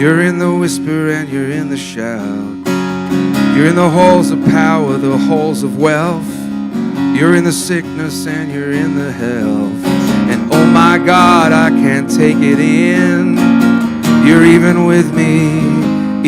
You're in the whisper and you're in the shout. You're in the halls of power, the halls of wealth. You're in the sickness and you're in the health. And oh my God, I can't take it in. You're even with me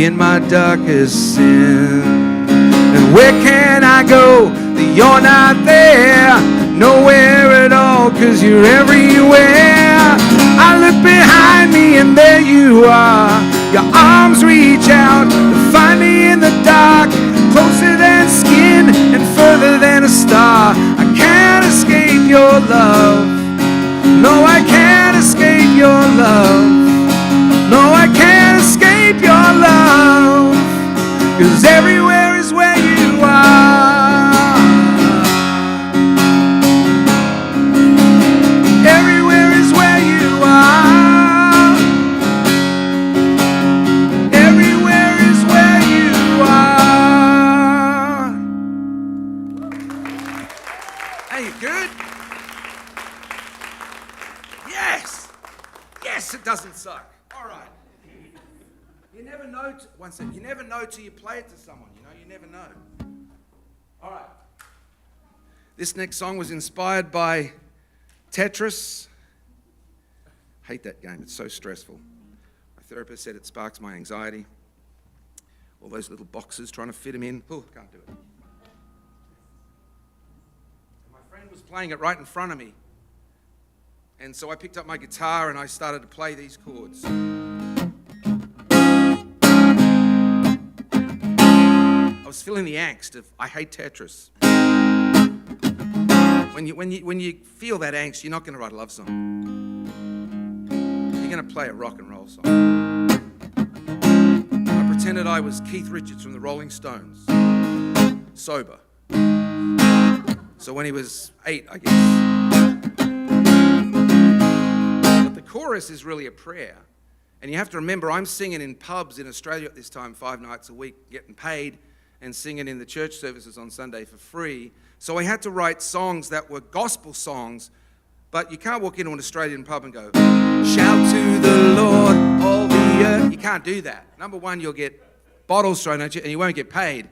in my darkest sin. And where can I go that you're not there? Nowhere at all, 'cause you're everywhere. I look behind me and there you are. Your arms reach out to find me in the dark, closer than skin and further than a star. I can't escape your love. No, I can't escape your love. No, I can't escape your love, 'cause everywhere is where you are. Everywhere is where you are. Everywhere is where you are. Hey, you good? Yes. Yes, it doesn't suck. All right. You never know. One second. You never know till you play it to someone. You know, you never know. All right. This next song was inspired by Tetris. Hate that game. It's so stressful. My therapist said it sparks my anxiety. All those little boxes trying to fit them in. Oh, can't do it. And my friend was playing it right in front of me. And so I picked up my guitar and I started to play these chords. I was feeling the angst of I hate Tetris. When you feel that angst, you're not going to write a love song. You're going to play a rock and roll song. I pretended I was Keith Richards from the Rolling Stones, sober. So when he was 8, I guess. But the chorus is really a prayer. And you have to remember, I'm singing in pubs in Australia at this time 5 nights a week, getting paid, and singing in the church services on Sunday for free. So I had to write songs that were gospel songs, but you can't walk into an Australian pub and go, shout to the Lord, all the earth. You can't do that. Number one, you'll get bottles thrown at you and you won't get paid.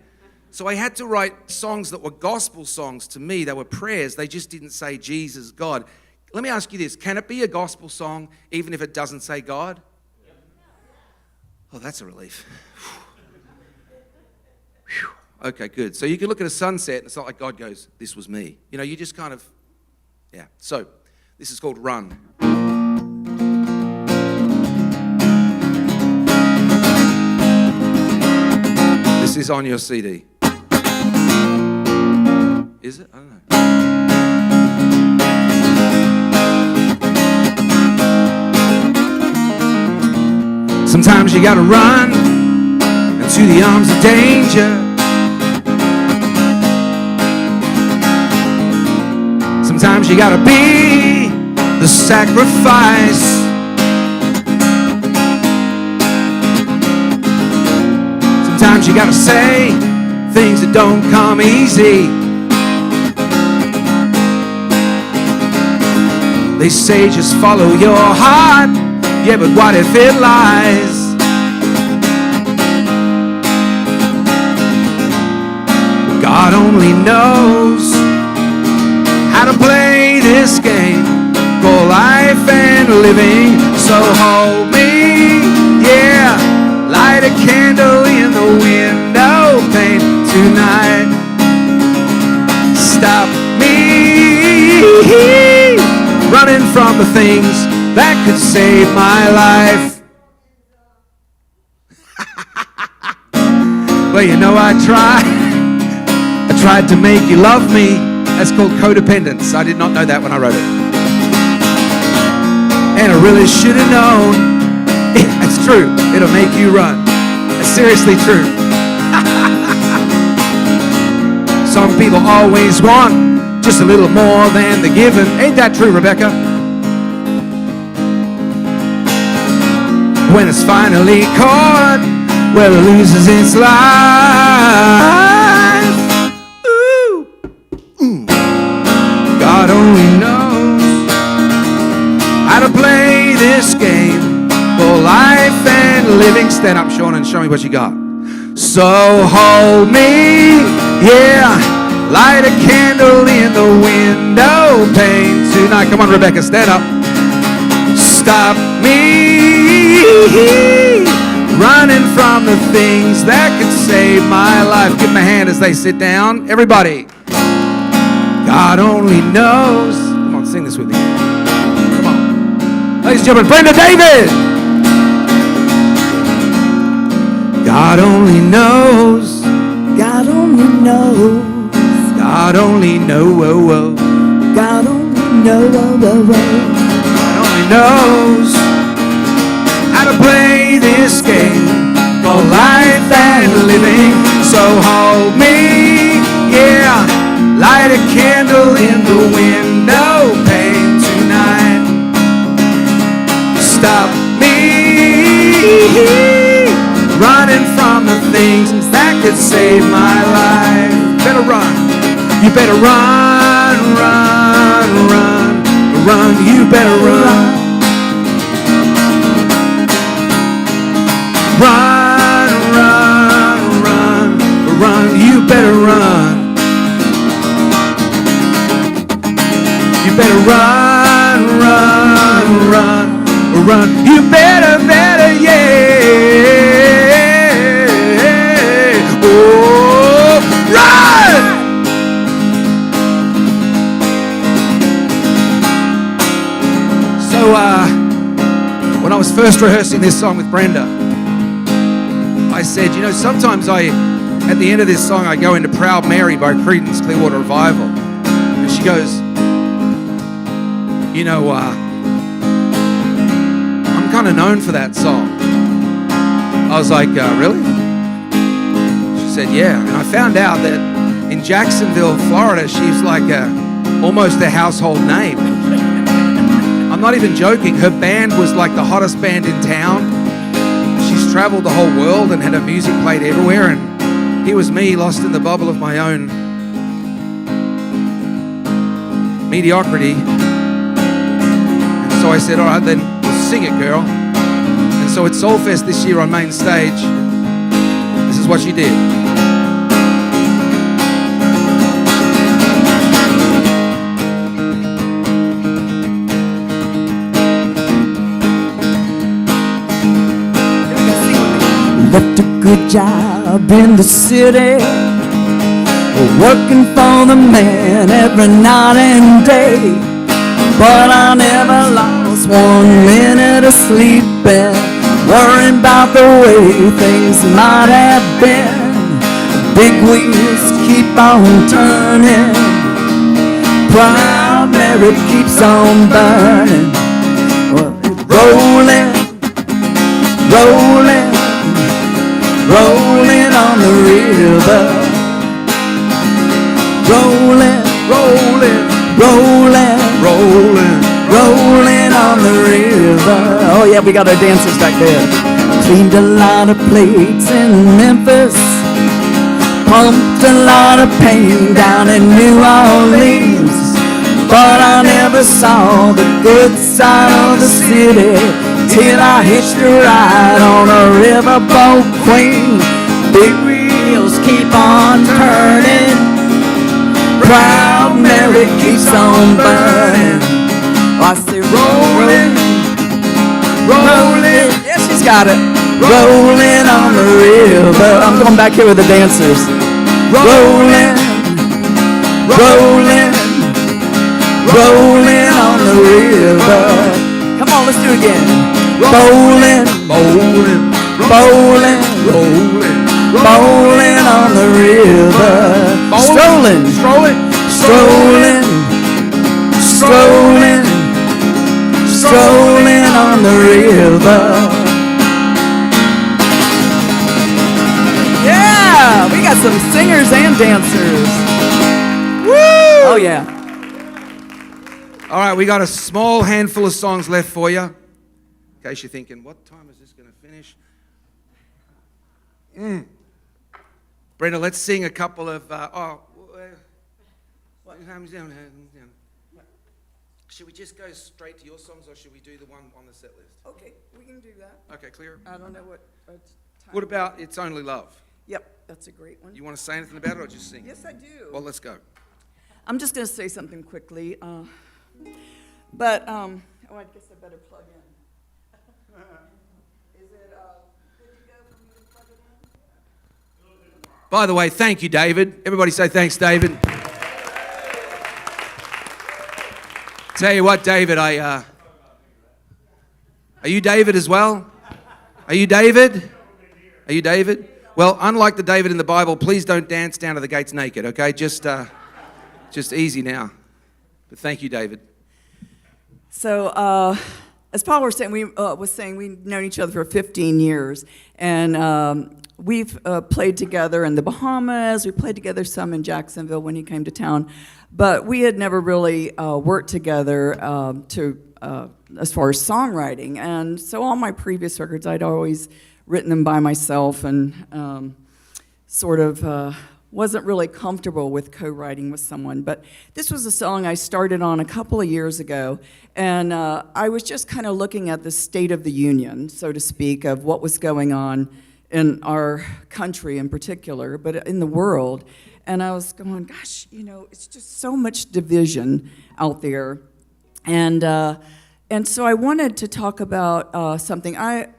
So I had to write songs that were gospel songs to me. They were prayers. They just didn't say Jesus, God. Let me ask you this. Can it be a gospel song even if it doesn't say God? Oh, that's a relief. Whew. Okay, good. So you can look at a sunset and it's not like God goes, this was me. You know, you just kind of, yeah. So this is called Run. This is on your CD. Is it? I don't know. Sometimes you gotta run into the arms of danger. Sometimes you gotta be the sacrifice. Sometimes you gotta say things that don't come easy. They say just follow your heart. Yeah, but what if it lies? God only knows how to play this game called life and living. So hold me, yeah. Light a candle in the window pane tonight. Stop me running from the things that could save my life. Well, you know I tried to make you love me. That's called codependence. I did not know that when I wrote it. And I really should have known. It's true. It'll make you run. It's seriously true. Some people always want just a little more than they're given. Ain't that true, Rebecca? When it's finally caught, well, it loses its life. Ooh. Ooh. God only knows how to play this game for life and living. Stand up, Sean, and show me what you got. So hold me, yeah. Light a candle in the window pane tonight. Come on, Rebecca, stand up. Stop me running from the things that could save my life. Give them a hand as they sit down. Everybody. God only knows. Come on, sing this with me. Come on. Ladies and gentlemen, Brenda David. God only knows. God only knows. God only knows. God only knows. God only knows how to play this game for life and living. So hold me, yeah. Light a candle in the window pane tonight. Stop me running from the things that could save my life. Better run. You better run, run, run, run. You better run. Run, run, run, run. You better run. You better run, run, run, run. You better, yeah. Oh, run! So, when I was first rehearsing this song with Brenda, I said, you know, sometimes at the end of this song, I go into Proud Mary by Creedence Clearwater Revival. And she goes, you know, I'm kind of known for that song. I was like, really? She said, yeah. And I found out that in Jacksonville, Florida, she's like almost a household name. I'm not even joking. Her band was like the hottest band in town. She's traveled the whole world and had her music played everywhere. And here was me, lost in the bubble of my own mediocrity. And so I said, all right, then we'll sing it, girl. And so at Soulfest this year on main stage, this is what she did. left a good job in the city, working for the man every night and day. But I never lost 1 minute of sleeping, worrying about the way things might have been. Big wheels keep on turning, proud Mary keeps on burning. Rolling, rolling, rolling on the river. Rolling, rolling, rolling, rolling, rolling on the river. Oh yeah, we got our dancers back there. Cleaned a lot of plates in Memphis, pumped a lot of pain down in New Orleans. But I never saw the good side of the city till I hitched a ride on a riverboat queen. Big wheels keep on turning, proud Mary keeps on burning. I say rolling, rolling, yeah, she's got it. Rolling on the river. I'm going back here with the dancers. Rolling, rolling, rolling on the river. Come on, let's do it again. Bowling, bowling, bowling, rolling, bowling on the river. Strolling, strolling, strolling, strolling, strolling on the river. Yeah, we got some singers and dancers. Woo! Oh yeah. All right, we got a small handful of songs left for you. In case you're thinking, what time is this going to finish? Brenda, let's sing a couple of... Should we just go straight to your songs, or should we do the one on the set list? Okay, we can do that. Okay, clear. I don't know what time. What about It's Only Love? Yep, that's a great one. You want to say anything about it, or just sing? Yes, I do. Well, let's go. I'm just going to say something quickly. I guess I better plug in. Is it good to go for me to plug it in? By the way, thank you, David. Everybody say thanks, David. Tell you what, David, are you David as well? Are you David? Are you David? Well, unlike the David in the Bible, please don't dance down to the gates naked, okay? Just easy now. But thank you, David. So, as Paul was saying, we've known each other for 15 years, and we've played together in the Bahamas. We played together some in Jacksonville when he came to town, but we had never really worked together as far as songwriting. And so, all my previous records, I'd always written them by myself, and wasn't really comfortable with co-writing with someone. But this was a song I started on a couple of years ago, and I was just kind of looking at the state of the union, so to speak, of what was going on in our country in particular, but in the world. And I was going, gosh, it's just so much division out there. And so I wanted to talk about something.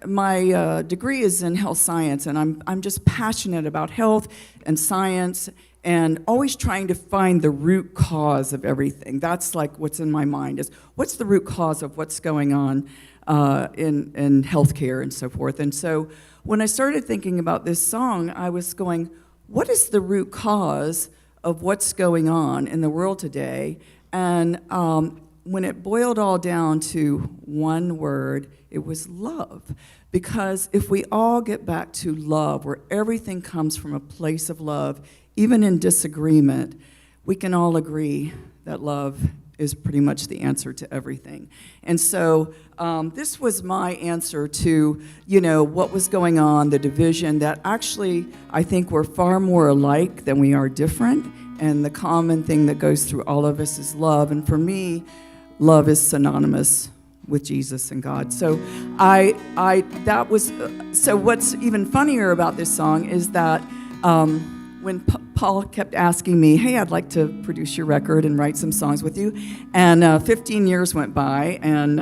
My degree is in health science, and I'm just passionate about health and science, and always trying to find the root cause of everything. That's like what's in my mind, is what's the root cause of what's going on in healthcare and so forth. And so when I started thinking about this song, I was going, what is the root cause of what's going on in the world today? And when it boiled all down to one word, it was love. Because if we all get back to love, where everything comes from a place of love, even in disagreement, we can all agree that love is pretty much the answer to everything. And so this was my answer to, what was going on, the division, that actually I think we're far more alike than we are different. And the common thing that goes through all of us is love. And for me, love is synonymous with Jesus and God. So so what's even funnier about this song is that when Paul kept asking me, hey, I'd like to produce your record and write some songs with you, and 15 years went by, and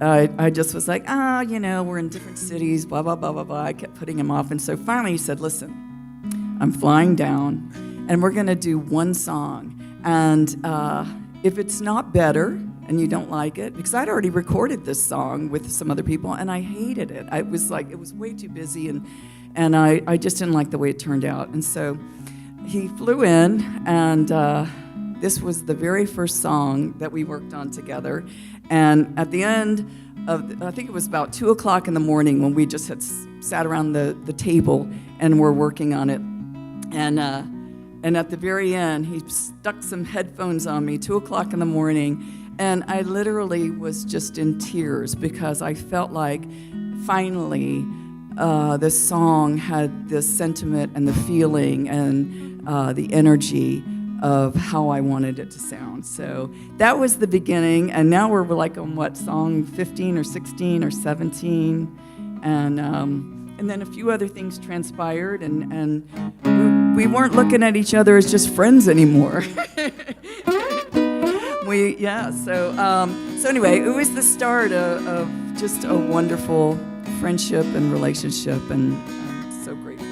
I just was like, we're in different cities, blah, blah, blah, blah, blah. I kept putting him off. And so finally he said, listen, I'm flying down, and we're going to do one song. And if it's not better and you don't like it, because I'd already recorded this song with some other people, and I hated it. It was way too busy, and I just didn't like the way it turned out. And so he flew in, and this was the very first song that we worked on together. And at the end of, I think it was about 2 o'clock in the morning when we just had sat around the table and were working on it. And at the very end, he stuck some headphones on me, 2 o'clock in the morning, and I literally was just in tears because I felt like finally this song had the sentiment and the feeling and the energy of how I wanted it to sound. So that was the beginning, and now we're like on what, song 15 or 16 or 17, and then a few other things transpired, and we weren't looking at each other as just friends anymore. So anyway, it was the start of just a wonderful friendship and relationship, and I'm so grateful.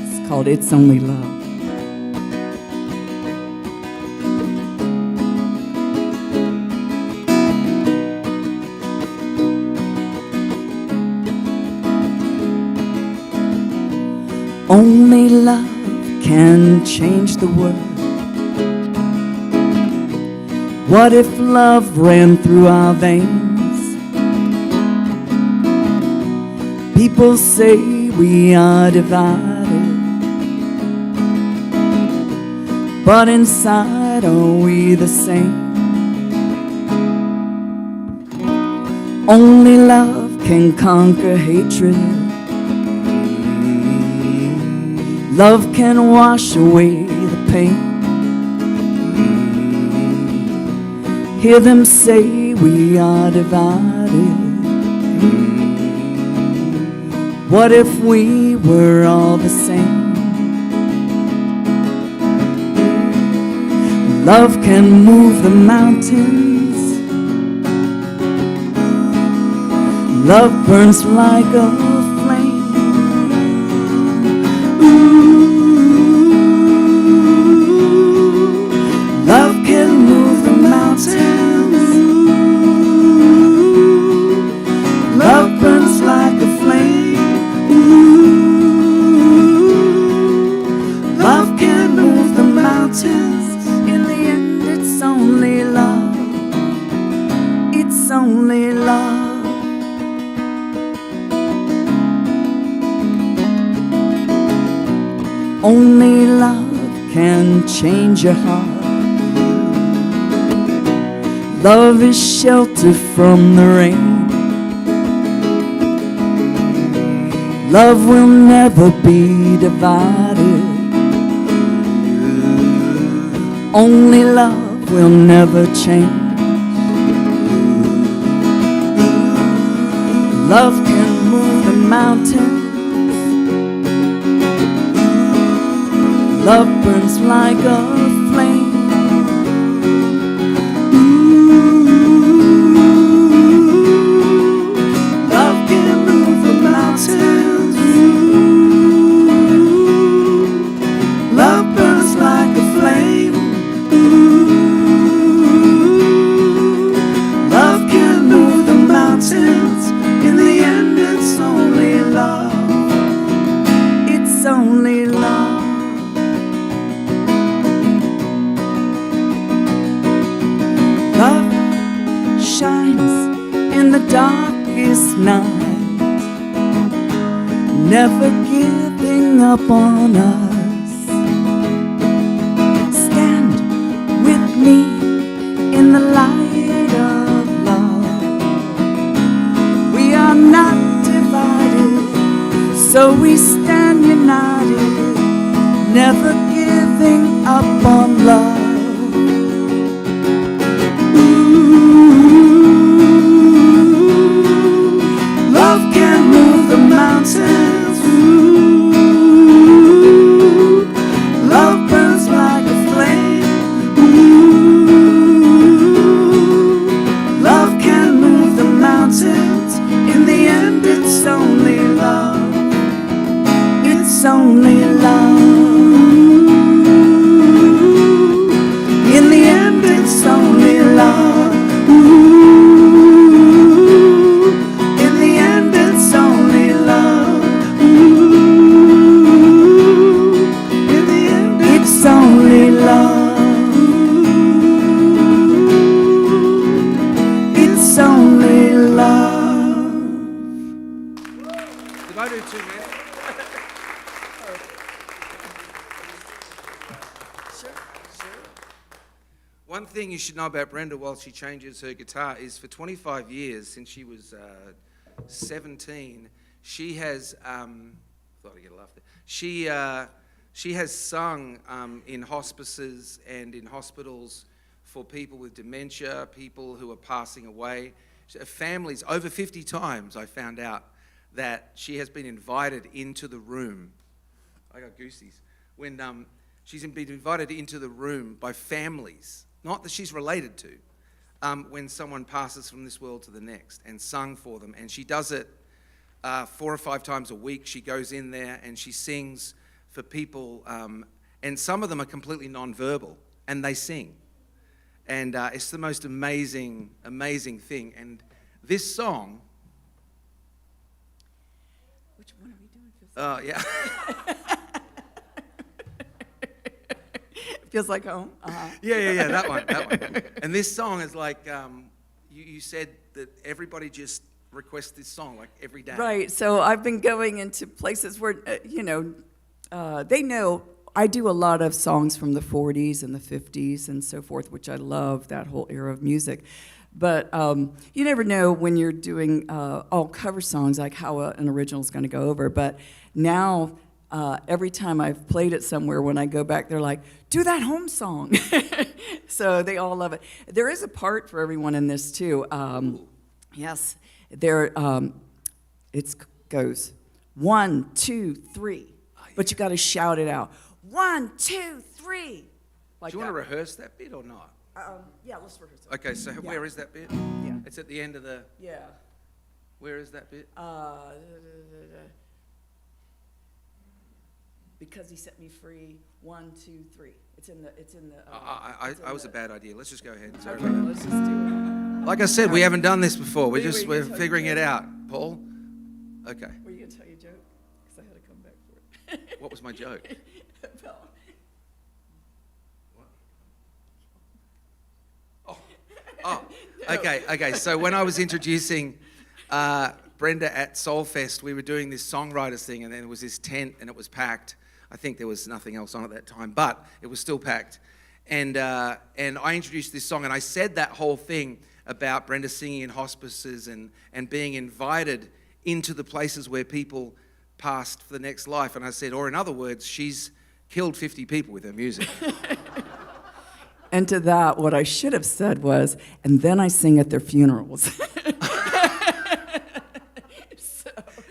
It's called It's Only Love. Only love can change the world. What if love ran through our veins? People say we are divided, but inside are we the same? Only love can conquer hatred. Love can wash away the pain. Hear them say we are divided. What if we were all the same? Love can move the mountains. Love burns like a flame. Love can move the mountains. Love burns like a flame. Love can move the mountains. In the end, it's only love. It's only love. Only love can change your heart. Love is shelter from the rain. Love will never be divided. Only love will never change. Love can move the mountains. Love burns like a flame. Love can move the mountains. Love burns like a flame. Love can move the mountains. In the end, it's only love. It's only love. Love shines in the darkest night, never giving up on us. Stand with me in the light of love. We are not divided, so we stand united, never giving up on love. Love can move the mountains. Love burns like a flame. Love too, man. One thing you should know about Brenda while she changes her guitar is for 25 years, since she was 17, she has, thought I'd get a laugh there. She has sung in hospices and in hospitals for people with dementia, people who are passing away. Families, over 50 times I found out that she has been invited into the room. I got goosies. When she's been invited into the room by families, not that she's related to, when someone passes from this world to the next, and sung for them. And she does it 4 or 5 times a week. She goes in there and she sings for people, and some of them are completely non-verbal, and they sing. And it's the most amazing, amazing thing. And this song... Which one are we doing? Oh, yeah. Feels like home. Uh-huh. Yeah, that one. And this song is like, you said that everybody just requests this song like every day. Right. So I've been going into places where, they know I do a lot of songs from the 40s and the 50s and so forth, which I love, that whole era of music. But you never know when you're doing all cover songs, like how an original is going to go over. But now, every time I've played it somewhere, when I go back, they're like, do that home song. So they all love it. There is a part for everyone in this, too. Yes. There, it goes 1, 2, 3. But you got to shout it out. 1, 2, 3. Like Do you want to rehearse that bit or not? Yeah, let's rehearse it. Okay, so where is that bit? Yeah. It's at the end of the... Yeah. Where is that bit? Because he set me free. 1, 2, 3. It's in the. I was a bad idea. Let's just go ahead. Sorry Okay, about that. let's just do it. Like I said, we haven't done this before. We're Wait, we're tell you figuring it joke. out. Paul? Okay. Were you gonna tell your joke? Because I had to come back for it. What was my joke? Well, Oh, okay. So when I was introducing Brenda at Soulfest, we were doing this songwriters thing, and then there was this tent, and it was packed. I think there was nothing else on at that time, but it was still packed. And I introduced this song, and I said that whole thing about Brenda singing in hospices and being invited into the places where people passed for the next life. And I said, or in other words, she's killed 50 people with her music. and to that, what I should have said was, and then I sing at their funerals.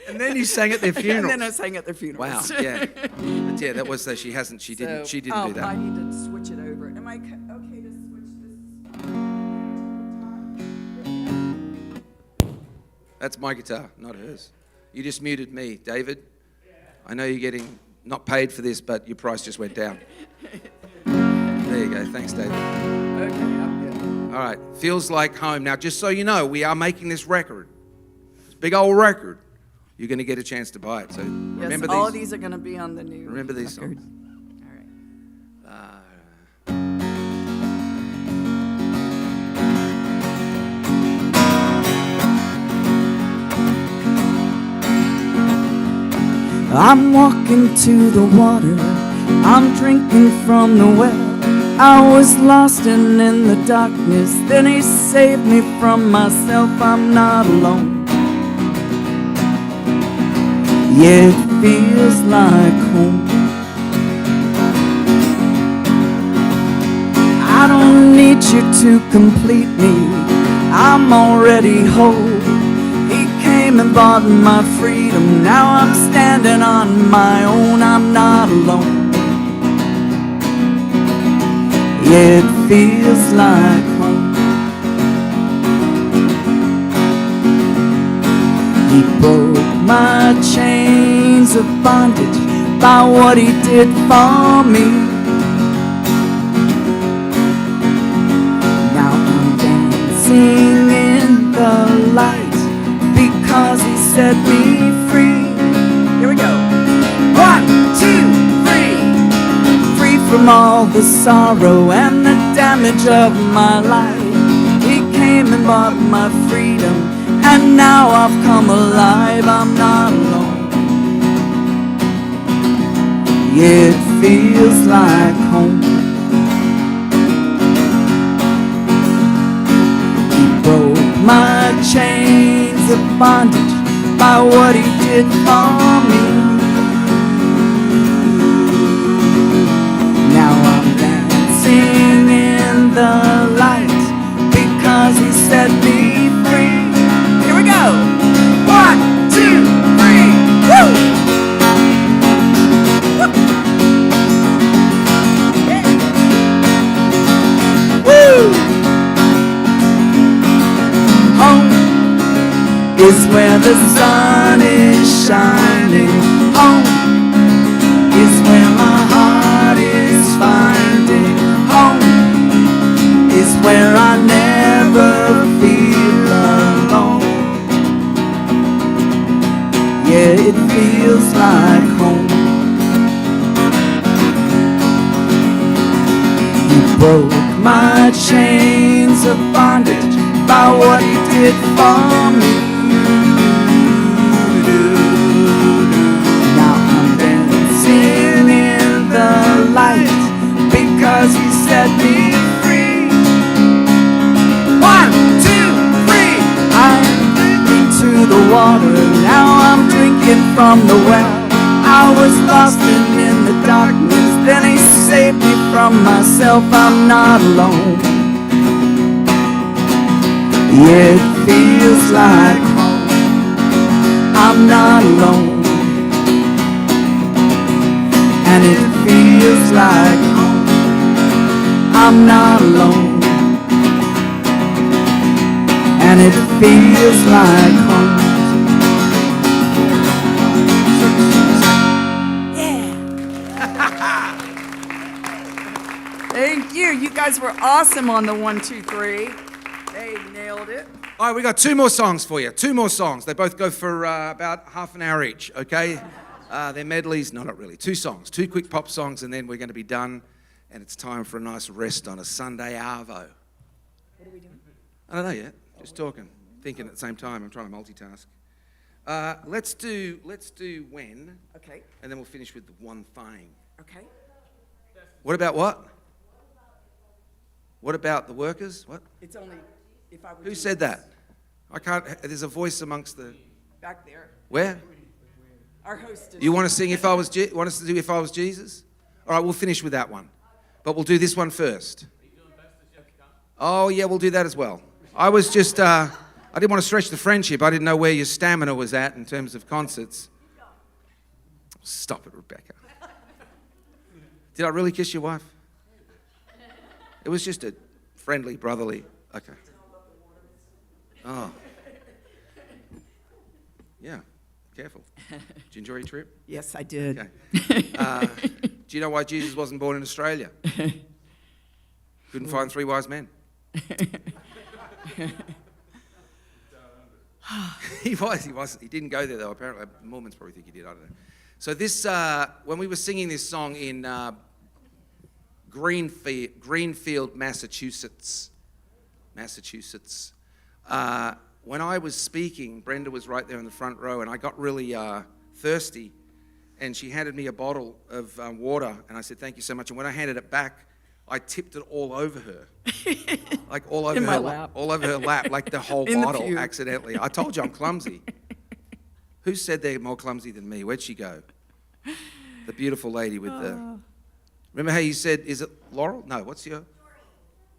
And then you sang at their funeral. And then I sang at their funerals. Wow, yeah. But yeah, that was, she didn't do that. I need to switch it over. Am I okay to switch this? That's my guitar, not hers. You just muted me, David. I know you're getting not paid for this, but your price just went down. There you go. Thanks, David. Okay, I'm good. All right. Feels like home. Now, just so you know, we are making this record. This big old record. You're going to get a chance to buy it. So remember Yes, these. all of these are going to be on the new Remember these record. songs. All right. I'm walking to the water, I'm drinking from the well. I was lost and in the darkness, then he saved me from myself. I'm not alone. Yeah, it feels like home. I don't need you to complete me, I'm already whole. He came and bought my freedom, now I'm standing on my own. I'm not alone. Yeah, it feels like home. He broke my chains of bondage by what he did for me. Now I'm dancing in the light because he set me free. Here we go. 1, 2, 3. Free from all the sorrow and the damage of my life. He came and bought my freedom, and now I've come alive. I'm not alone. Yeah, it feels like home. He broke my chains of bondage by what he did for me. Now I'm dancing in the light because he set me free. Here we go. 1, 2, 3, woo! Woo! Yeah. Woo! Home is where the sun is shining. Home is where my heart is finding. Home is where I never feel alone. Yeah, it feels like home. He broke my chains of bondage by what he did for me. Now I'm dancing in the light because he set me free. 1, 2, 3. I'm into the water, now I'm drinking from the well. I was lost and in the darkness, then he saved me from myself. I'm not alone. Yeah, it feels like home. I'm not alone. And it feels like home. I'm not alone. And it feels like home. Thank you. You guys were awesome on the 1, 2, 3. They nailed it. All right, we got 2 more songs for you. 2 more songs. They both go for about half an hour each, okay? They're medleys. No, not really. 2 songs. 2 quick pop songs, and then we're going to be done. And it's time for a nice rest on a Sunday arvo. What are we doing? I don't know yet. Just talking. Thinking at the same time. I'm trying to multitask. Let's do When. Okay. And then we'll finish with the One Thing. Okay. What about what? What about the workers? What? It's only if I would. Who said that? I can't. There's a voice amongst the. Back there. Where? Our host is. You want to sing If I Was? Want us to do If I Was Jesus? All right, we'll finish with that one, but we'll do this one first. Oh yeah, we'll do that as well. I was just. I didn't want to stretch the friendship. I didn't know where your stamina was at in terms of concerts. Stop it, Rebecca. Did I really kiss your wife? It was just a friendly, brotherly. Okay. Oh. Yeah. Careful. Did you enjoy your trip? Yes, I did. Okay. Do you know why Jesus wasn't born in Australia? Couldn't find 3 wise men. He was. He didn't go there though. Apparently, Mormons probably think he did. I don't know. So this, when we were singing this song in Greenfield, Massachusetts. When I was speaking, Brenda was right there in the front row, and I got really thirsty, and she handed me a bottle of water, and I said, "Thank you so much." And when I handed it back, I tipped it all over her, like all over In my her lap. all over her lap, like the whole In the bottle, pew. accidentally. I told you I'm clumsy. Who said they're more clumsy than me? Where'd she go? The beautiful lady with the. Remember how you said, is it Laurel? No, what's your?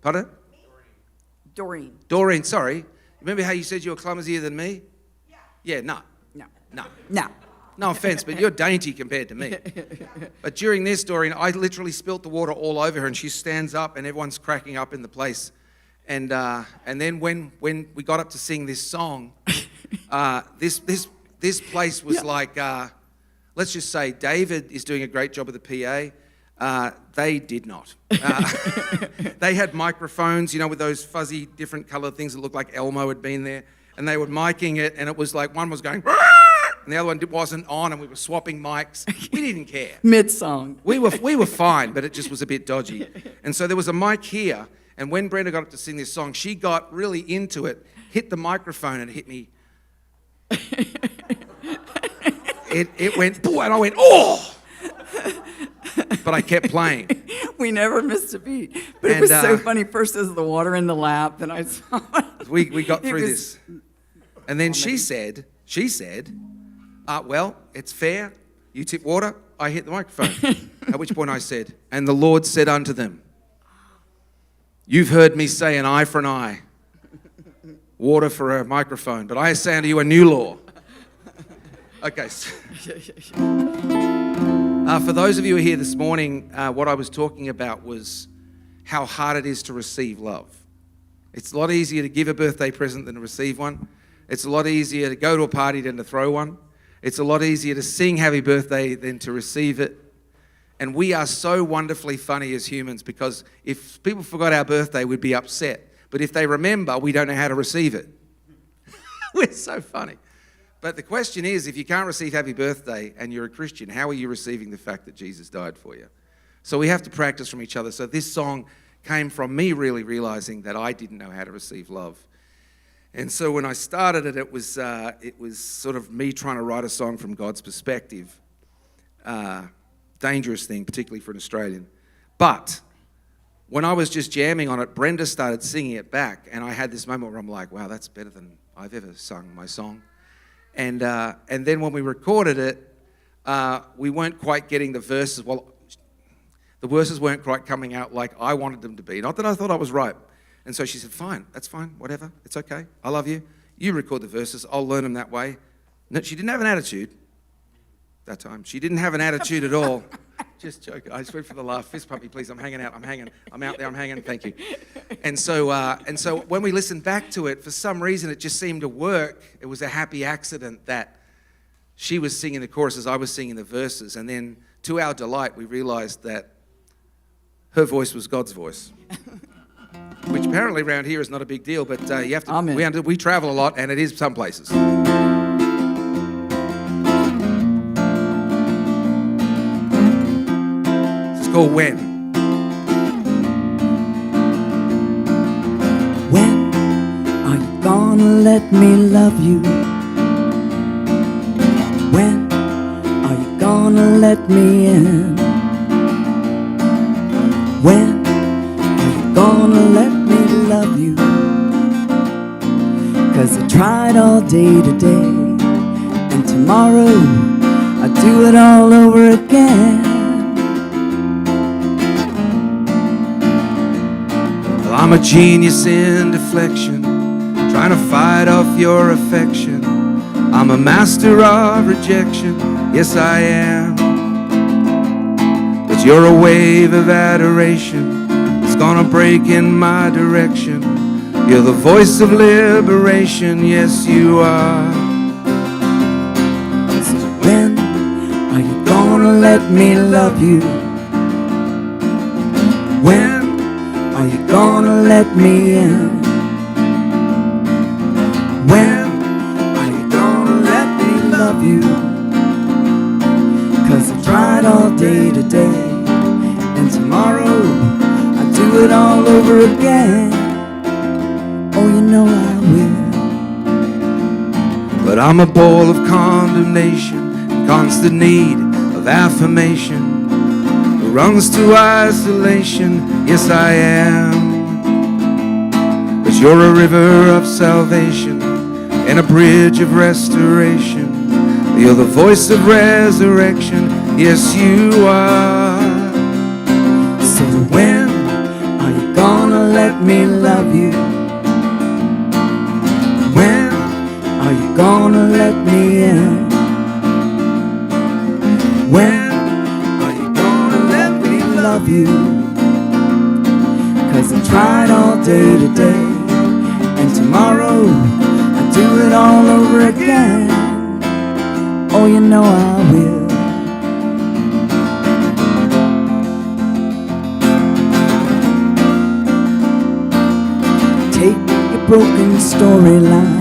Pardon? Doreen. Doreen, sorry. Remember how you said you were clumsier than me? Yeah, no. No. No. No. No offense, but you're dainty compared to me. But during this, Doreen, I literally spilt the water all over her, and she stands up, and everyone's cracking up in the place. And then when we got up to sing this song, this place was like, let's just say David is doing a great job with the PA. They did not. They had microphones, with those fuzzy, different colored things that looked like Elmo had been there, and they were micing it, and it was like one was going, and the other one wasn't on, and we were swapping mics. We didn't care. Mid-song. We were fine, but it just was a bit dodgy. And so there was a mic here, and when Brenda got up to sing this song, she got really into it, hit the microphone, and hit me. It went, and I went, oh! but I kept playing. We never missed a beat. But it was And, so funny. First is the water in the lap, then I saw it. We got It through was- this. And then she said, well, it's fair. You tip water, I hit the microphone. At which point I said, and the Lord said unto them, you've heard me say an eye for an eye, water for a microphone, but I say unto you a new law. Okay. For those of you who are here this morning, what I was talking about was how hard it is to receive love. It's a lot easier to give a birthday present than to receive one. It's a lot easier to go to a party than to throw one. It's a lot easier to sing happy birthday than to receive it. And we are so wonderfully funny as humans, because if people forgot our birthday, we'd be upset. But if they remember, we don't know how to receive it. We're so funny. But the question is, if you can't receive happy birthday and you're a Christian, how are you receiving the fact that Jesus died for you? So we have to practice from each other. So this song came from me really realizing that I didn't know how to receive love. And so when I started it, it was sort of me trying to write a song from God's perspective. Dangerous thing, particularly for an Australian. But when I was just jamming on it, Brenda started singing it back, and I had this moment where I'm like, wow, that's better than I've ever sung my song. And then when we recorded it, we weren't quite getting the verses. Well, the verses weren't quite coming out like I wanted them to be. Not that I thought I was right. And so she said, fine, that's fine, whatever, it's okay, I love you. You record the verses, I'll learn them that way. No, she didn't have an attitude that time. She didn't have an attitude at all. Just joking. I just went for the laugh. Fist pump me, please. I'm hanging out. I'm out there. I'm hanging. Thank you. And so when we listened back to it, for some reason, it just seemed to work. It was a happy accident that she was singing the choruses, I was singing the verses. And then, to our delight, we realized that her voice was God's voice. Which apparently around here is not a big deal, but you have to. Amen. We travel a lot, and it is some places. It's called When. When are you gonna let me love you? When are you gonna let me in? When are you gonna let me love you? 'Cause I tried all day today, and tomorrow I do it all over again. Well, I'm a genius in deflection, trying to fight off your affection. I'm a master of rejection, yes I am. But you're a wave of adoration, it's gonna break in my direction. You're the voice of liberation, yes you are. So when are you gonna let me love you? When are you gonna let me in? When are you gonna let me love you? 'Cause I tried all day today, and tomorrow I do it all over again. Oh, you know I will. But I'm a ball of condemnation, in constant need of affirmation, who runs to isolation, yes I am. But you're a river of salvation and a bridge of restoration. You're the voice of resurrection, yes you are. So when are you gonna let me love you? When are you gonna let me in? When are you gonna let me love you? 'Cause I tried all day today, and tomorrow I do it all over again. Oh, you know I will. Take your broken storyline,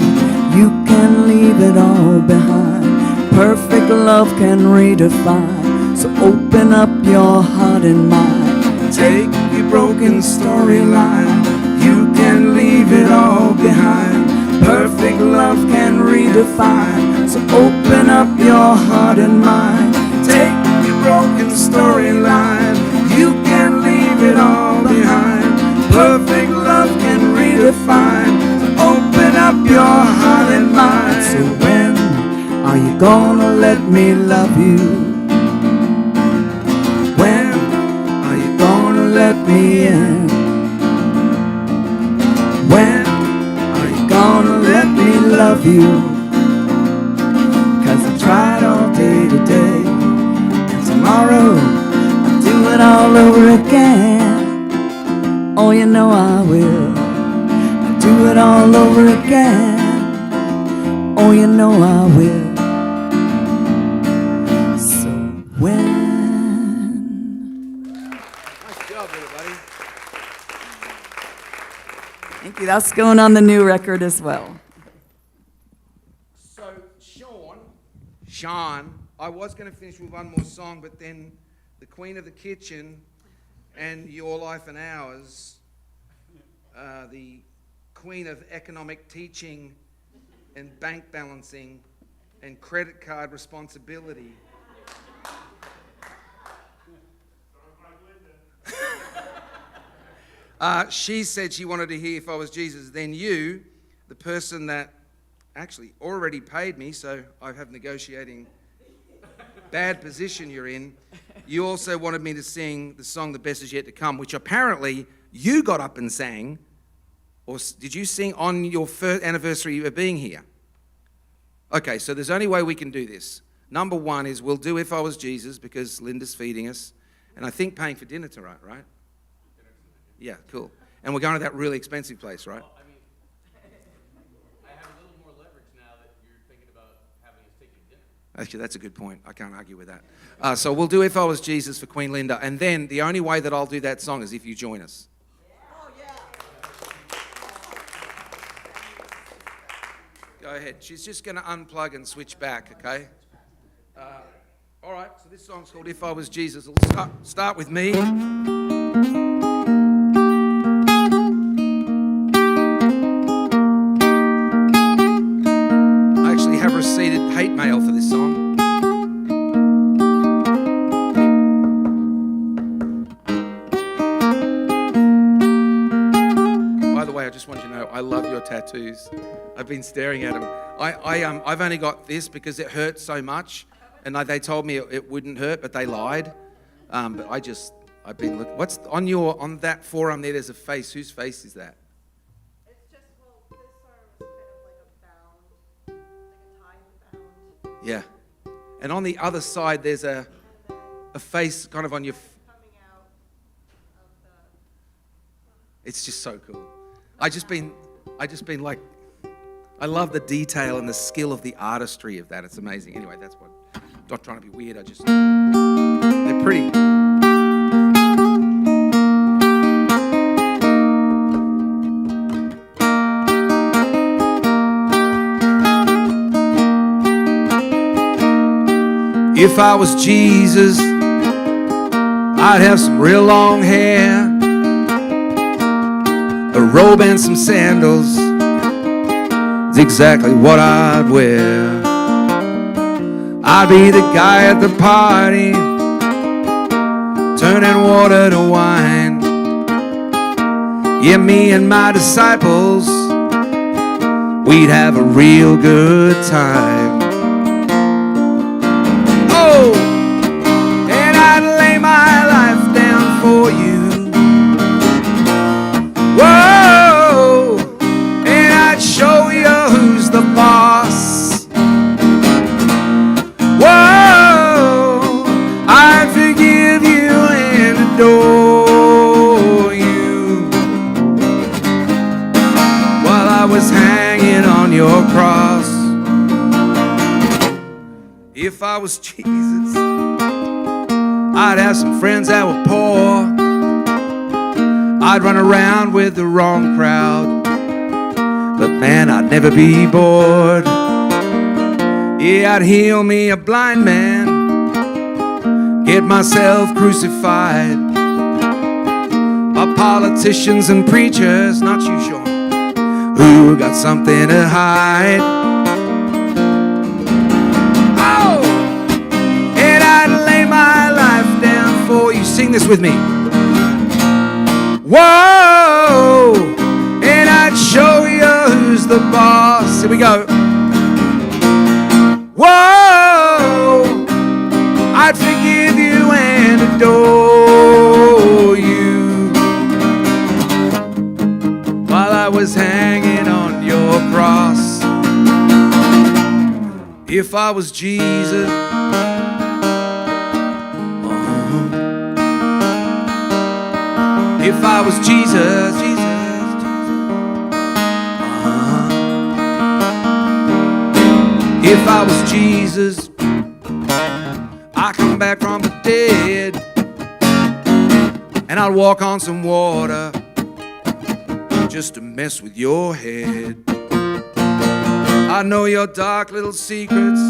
you can leave it all behind. Perfect love can redefine, so open up your heart and mind. Take your broken storyline, you can leave it all behind. Perfect love can redefine, so open up your heart and mind. Take your broken storyline. You can leave it all behind. Perfect love can redefine. So open up your heart and mind. So when are you gonna let me love you? When are you gonna let me in? When are you gonna let me love you? 'Cause I tried all day today, and tomorrow I'll do it all over again. Oh, you know I will. I'll do it all over again. Oh, you know I will. So when? Nice job, everybody. Thank you. That's going on the new record as well. So, Sean, I was going to finish with one more song, but then the Queen of the Kitchen and Your Life and Ours, the Queen of Economic Teaching and Bank Balancing and Credit Card Responsibility. She said she wanted to hear If I Was Jesus. Then you, the person that actually already paid me, so I have negotiating bad position you're in, you also wanted me to sing the song The Best Is Yet to Come, which apparently you got up and sang, or did you sing on your first anniversary of being here? Okay, so there's only way we can do this. Number one is we'll do If I Was Jesus because Linda's feeding us, and I think paying for dinner tonight, right? Yeah, cool. And we're going to that really expensive place, right? Well, I mean, I have a little more leverage now that you're thinking about having us take you to dinner. Actually, that's a good point. I can't argue with that. So we'll do If I Was Jesus for Queen Linda. And then the only way that I'll do that song is if you join us. Oh, yeah. Go ahead. She's just going to unplug and switch back, okay? All right, so this song's called If I Was Jesus. It'll start with me. Have received hate mail for this song. By the way, I just want you to know I love your tattoos. I've been staring at them. I've only got this because it hurts so much, and they told me it wouldn't hurt, but they lied. But I've been looking. What's on that forearm there? There's a face. Whose face is that? Yeah. And on the other side, there's a face kind of on your... It's just so cool. I just been like... I love the detail and the skill of the artistry of that. It's amazing. Anyway, that's what... I'm not trying to be weird. They're pretty. If I was Jesus, I'd have some real long hair, a robe and some sandals. It's exactly what I'd wear. I'd be the guy at the party, turning water to wine. Yeah, me and my disciples, we'd have a real good time. And I'd lay my life down for you. Whoa, and I'd show you who's the boss. Whoa, I'd forgive you and adore you while I was hanging on your cross. If I was Jesus, I'd have some friends that were poor. I'd run around with the wrong crowd, but man, I'd never be bored. Yeah, I'd heal me a blind man, get myself crucified by politicians and preachers, not you, Sean, who got something to hide. I'd lay my life this with me. Whoa, and I'd show you who's the boss. Here we go. Whoa, I'd forgive you and adore you while I was hanging on your cross. If I was Jesus, if I was Jesus, if I was Jesus, I come back from the dead and I'd walk on some water just to mess with your head. I know your dark little secrets.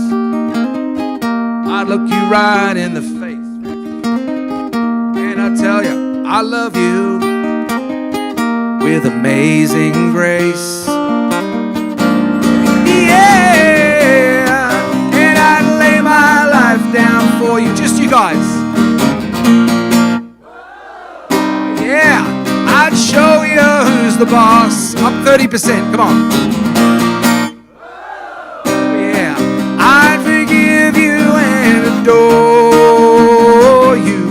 I'd look you right in the face and I'd tell you I love you with amazing grace. Yeah, and I'd lay my life down for you. Just you guys. Yeah, I'd show you who's the boss. Up 30%, come on. Yeah, I'd forgive you and adore you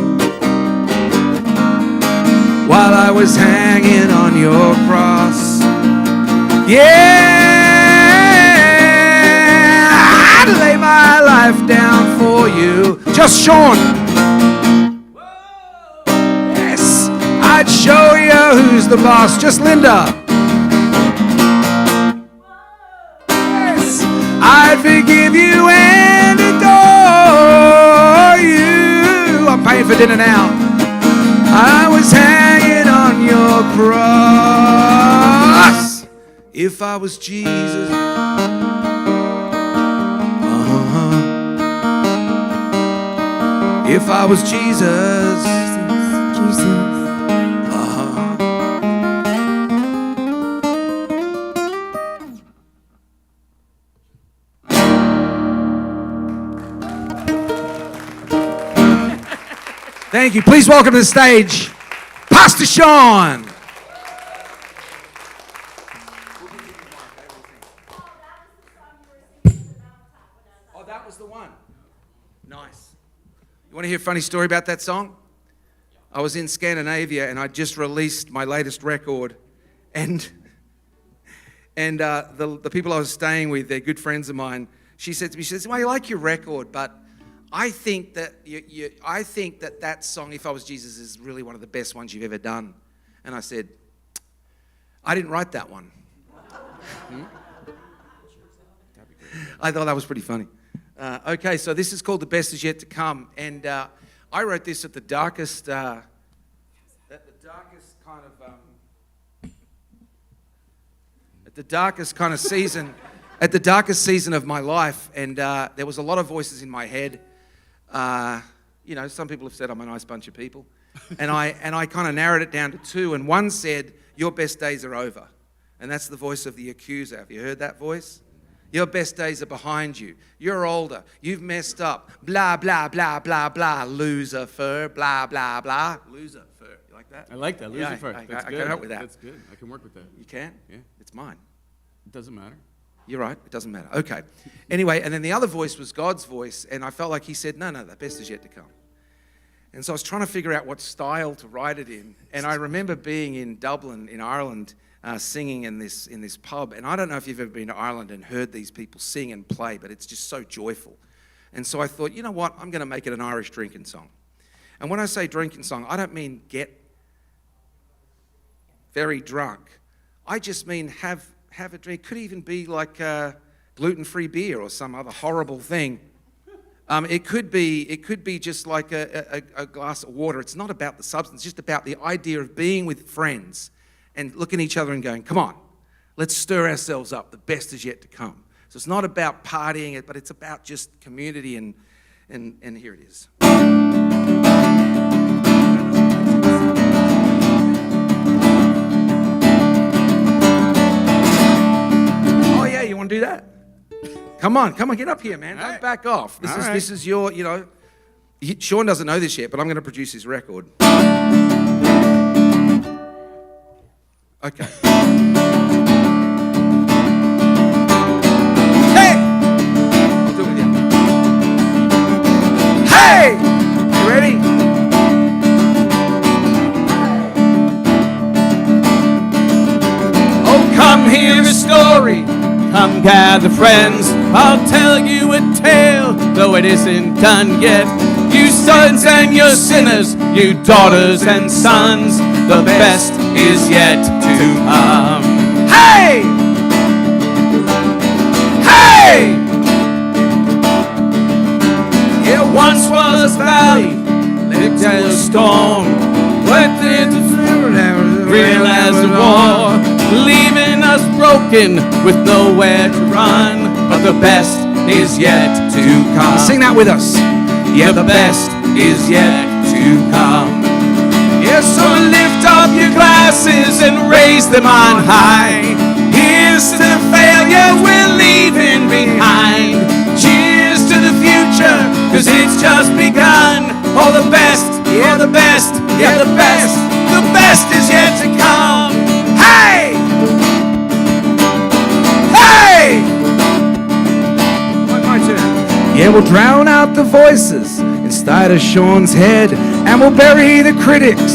while I was hanging on your cross. Yeah, I'd lay my life down for you. Just Sean. Yes, I'd show you who's the boss. Just Linda. Yes, I'd forgive you and adore you. I'm paying for dinner now. I was hanging on your cross. If I was Jesus, if I was Jesus, Thank you. Please welcome to the stage, Pastor Sean. Oh, that was the one. Nice. You want to hear a funny story about that song? I was in Scandinavia and I just released my latest record, and the people I was staying with, they're good friends of mine. She said to me, she says, "Well, I like your record, but I think that I think that song, If I Was Jesus, is really one of the best ones you've ever done." And I said, "I didn't write that one." I thought that was pretty funny. Okay, so this is called The Best Is Yet to Come, and I wrote this at the darkest kind of season, at the darkest season of my life, and there was a lot of voices in my head. You know, some people have said I'm a nice bunch of people, and I kind of narrowed it down to two, and one said, "Your best days are over," and that's the voice of the accuser. Have you heard that voice? Your best days are behind you. You're older. You've messed up. Blah, blah, blah, blah, blah. Loser fur. Blah, blah, blah. Loser fur. You like that? I like that. Loser fur. I That's can good. help with that. That's good. I can work with that. You can? Yeah. It's mine. It doesn't matter. You're right. It doesn't matter. Okay. Anyway, and then the other voice was God's voice, and I felt like he said, no, the best is yet to come. And so I was trying to figure out what style to write it in. And I remember being in Dublin, in Ireland, singing in this pub. And I don't know if you've ever been to Ireland and heard these people sing and play, but it's just so joyful. And so I thought, you know what? I'm going to make it an Irish drinking song. And when I say drinking song, I don't mean get very drunk. I just mean have a drink. Could even be like gluten-free beer or some other horrible thing. It could be just like a glass of water. It's not about the substance, it's just about the idea of being with friends and looking at each other and going, come on, let's stir ourselves up. The best is yet to come. So it's not about partying, but it's about just community, and here it is. Oh yeah, you want to do that? Come on, get up here, man. Don't back off. This is your, Sean doesn't know this yet, but I'm going to produce his record. Okay. Hey! I'll do it with you. Hey! You ready? Oh, come hear a story. Come gather friends. I'll tell you a tale, though it isn't done yet. You sons and you sinners, you daughters and sons, the best is yet to come. Hey! Hey! It once was a valley, licked as a storm, went into real as a war, leaving us broken with nowhere to run. But the best is yet to come. Sing that with us. Yeah, the best is yet to come. Yes, so lift up your glasses and raise them on high. Here's to the failure we're leaving behind. Cheers to the future, cause it's just begun. Oh, the best, yeah, the best, yeah, the best is yet to come. Hey! Hey! My turn. Yeah, we'll drown out the voices inside of Sean's head, and we'll bury the critics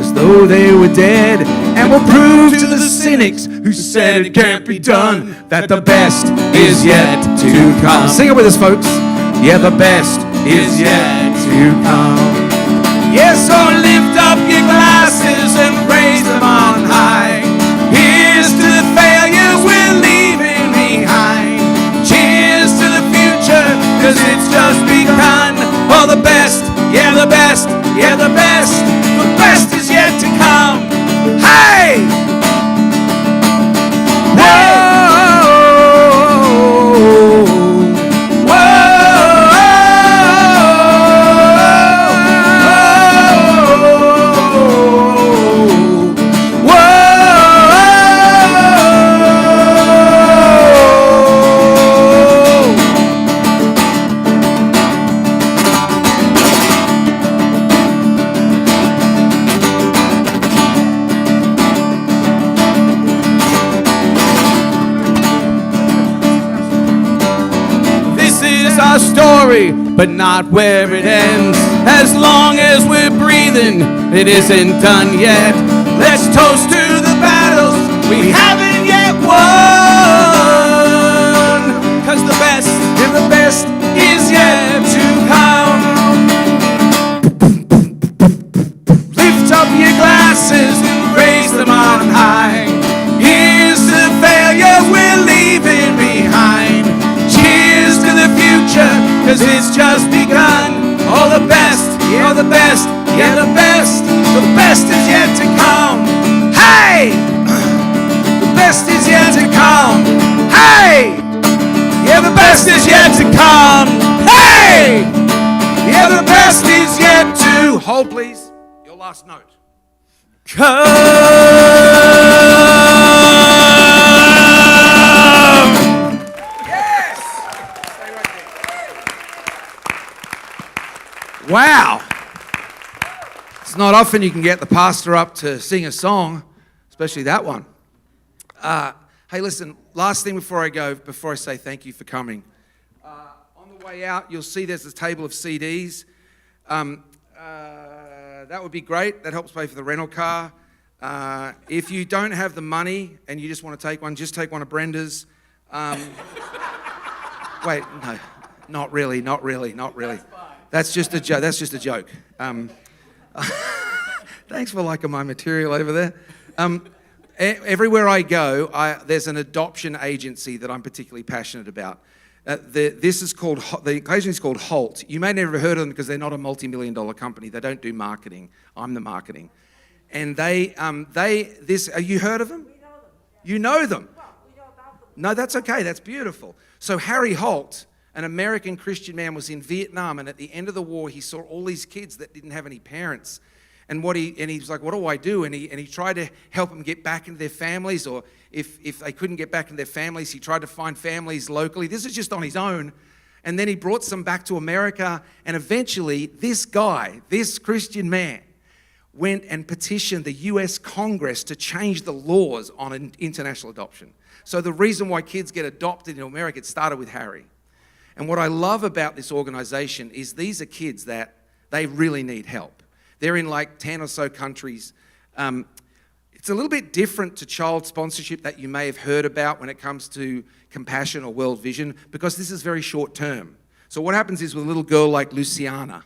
as though they were dead, and we'll prove to the cynics who said it can't be done that the best is yet to come. Sing it with us, folks. Yeah, the best is yet to come. Yes, so lift up your glasses and raise them on high. Here's to the failures we're leaving behind. Cheers to the future, cause it's just begun. Oh, the best, yeah, the best, yeah, the best is yet to come. Hey! Whoa! Our story, but not where it ends. As long as we're breathing, it isn't done yet. Let's toast to the battles we haven't yet won. Cause the best, and the best is yet to come. Lift up your glasses and raise them on high. Here's to the failure we're leaving behind. Cheers to the future, cause it's just begun. Oh, the best, yeah, the best, yeah, the best is yet to come. Hey! The best is yet to come. Hey! Yeah, the best is yet to come. Hey! Yeah, the best is yet to hold, please. Your last note. Wow. It's not often you can get the pastor up to sing a song, especially that one. Hey, listen, last thing before I go, before I say thank you for coming. On the way out, you'll see there's a table of CDs. That would be great. That helps pay for the rental car. If you don't have the money and you just want to take one, just take one of Brenda's. Wait, no, not really. That's just a joke. Thanks for liking my material over there. Everywhere I go, there's an adoption agency that I'm particularly passionate about. The occasion is called Holt. You may never have heard of them because they're not a multi-million-dollar company. They don't do marketing. I'm the marketing. And you heard of them? We know them. You know them? Well, we know about them. No, that's okay. That's beautiful. So Harry Holt, an American Christian man, was in Vietnam, and at the end of the war, he saw all these kids that didn't have any parents. And he was like, what do I do? And he tried to help them get back into their families, or if they couldn't get back into their families, he tried to find families locally. This is just on his own. And then he brought some back to America, and eventually this guy, this Christian man, went and petitioned the US Congress to change the laws on international adoption. So the reason why kids get adopted in America, it started with Harry. And what I love about this organization is these are kids that they really need help. They're in like 10 or so countries. It's a little bit different to child sponsorship that you may have heard about when it comes to Compassion or World Vision, because this is very short term. So what happens is with a little girl like Luciana,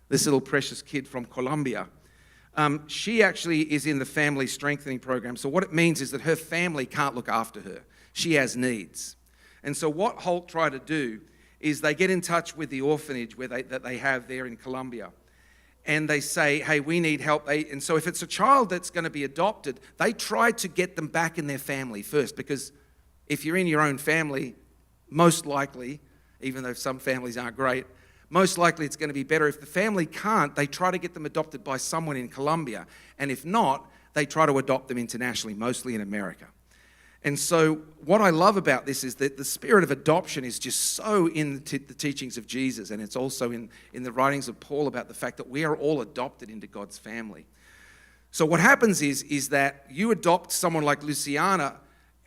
this little precious kid from Colombia, she actually is in the family strengthening program. So what it means is that her family can't look after her. She has needs. And so what Holt tried to do is they get in touch with the orphanage that they have there in Colombia. And they say, hey, we need help. And so if it's a child that's going to be adopted, they try to get them back in their family first, because if you're in your own family, most likely, even though some families aren't great, most likely it's going to be better. If the family can't, they try to get them adopted by someone in Colombia. And if not, they try to adopt them internationally, mostly in America. And so what I love about this is that the spirit of adoption is just so in the teachings of Jesus, and it's also in the writings of Paul about the fact that we are all adopted into God's family. So what happens is that you adopt someone like Luciana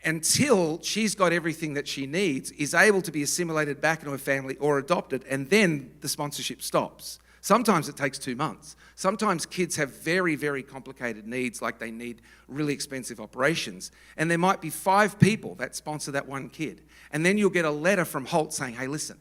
until she's got everything that she needs, is able to be assimilated back into her family or adopted, and then the sponsorship stops. Sometimes it takes 2 months. Sometimes kids have very, very complicated needs, like they need really expensive operations. And there might be 5 people that sponsor that one kid. And then you'll get a letter from Holt saying, hey, listen,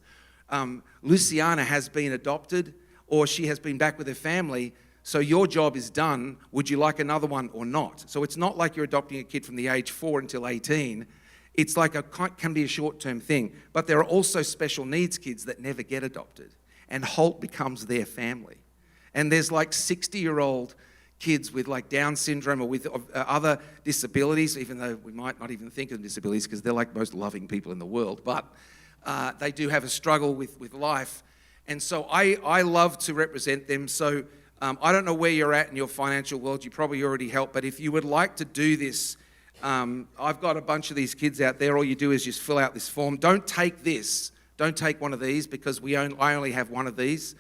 Luciana has been adopted, or she has been back with her family, so your job is done. Would you like another one or not? So it's not like you're adopting a kid from the age 4 until 18. It's like can be a short-term thing. But there are also special needs kids that never get adopted. And Holt becomes their family. And there's like 60-year-old kids with like Down syndrome or with other disabilities, even though we might not even think of them disabilities because they're like most loving people in the world. But they do have a struggle with life. And so I love to represent them. So I don't know where you're at in your financial world. You probably already help. But if you would like to do this, I've got a bunch of these kids out there. All you do is just fill out this form. Don't take this. Don't take one of these, because I only have one of these.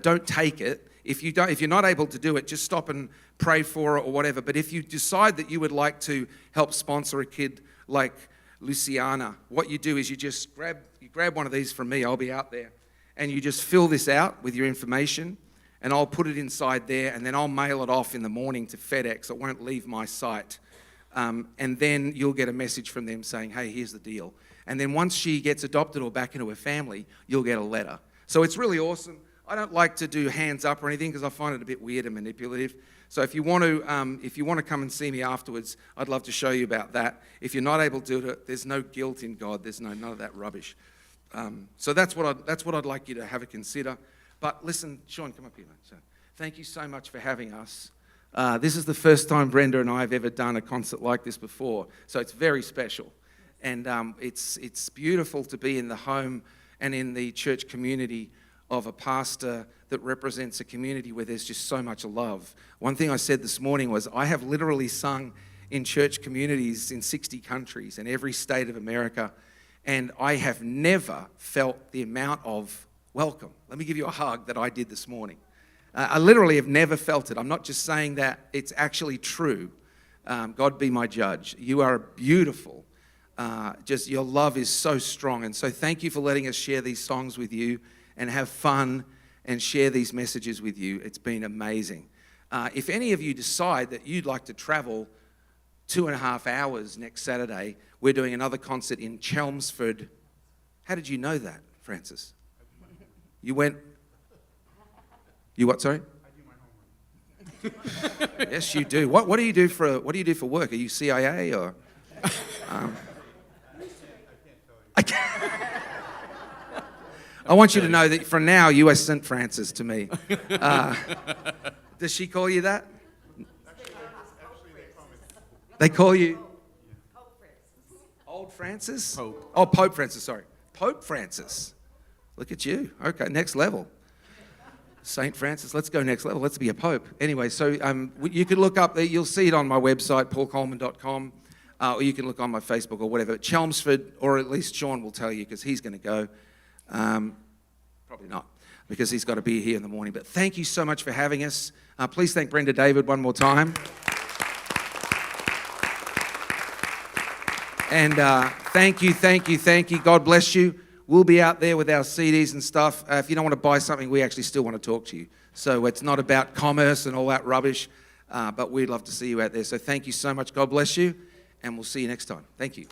Don't take it. If you're not able to do it, just stop and pray for it or whatever. But if you decide that you would like to help sponsor a kid like Luciana, what you do is you just grab one of these from me. I'll be out there, and you just fill this out with your information, and I'll put it inside there, and then I'll mail it off in the morning to FedEx. It won't leave my site, and then you'll get a message from them saying, "Hey, here's the deal." And then once she gets adopted or back into her family, you'll get a letter. So it's really awesome. I don't like to do hands up or anything because I find it a bit weird and manipulative. So if you want to come and see me afterwards, I'd love to show you about that. If you're not able to do it, there's no guilt in God. There's none of that rubbish. So that's what I'd like you to have a consider. But listen, Sean, come up here, mate. So, thank you so much for having us. This is the first time Brenda and I have ever done a concert like this before, so it's very special. And it's beautiful to be in the home and in the church community of a pastor that represents a community where there's just so much love. One thing I said this morning was I have literally sung in church communities in 60 countries in every state of America, and I have never felt the amount of welcome. Let me give you a hug that I did this morning. I literally have never felt it. I'm not just saying that, it's actually true. God be my judge. You are beautiful. Just your love is so strong. And so thank you for letting us share these songs with you and have fun and share these messages with you. It's been amazing. If any of you decide that you'd like to travel 2.5 hours next Saturday, we're doing another concert in Chelmsford. How did you know that, Francis? You went... You what, sorry? I do my homework. Yes, you do. What do you do for work? Are you CIA or... I want you to know that from now you are St. Francis to me. Does she call you that? They call you? Old Francis? Pope. Oh, Pope Francis, sorry. Pope Francis. Look at you. Okay, next level. St. Francis, let's go next level. Let's be a pope. Anyway, so you can look up, you'll see it on my website, paulcolman.com, or you can look on my Facebook or whatever. Chelmsford, or at least Sean will tell you because he's going to go. Probably not, because he's got to be here in the morning. But thank you so much for having us. Please thank Brenda David one more time. And thank you. God bless you. We'll be out there with our CDs and stuff. If you don't want to buy something, we actually still want to talk to you. So it's not about commerce and all that rubbish, but we'd love to see you out there. So thank you so much. God bless you, and we'll see you next time. Thank you.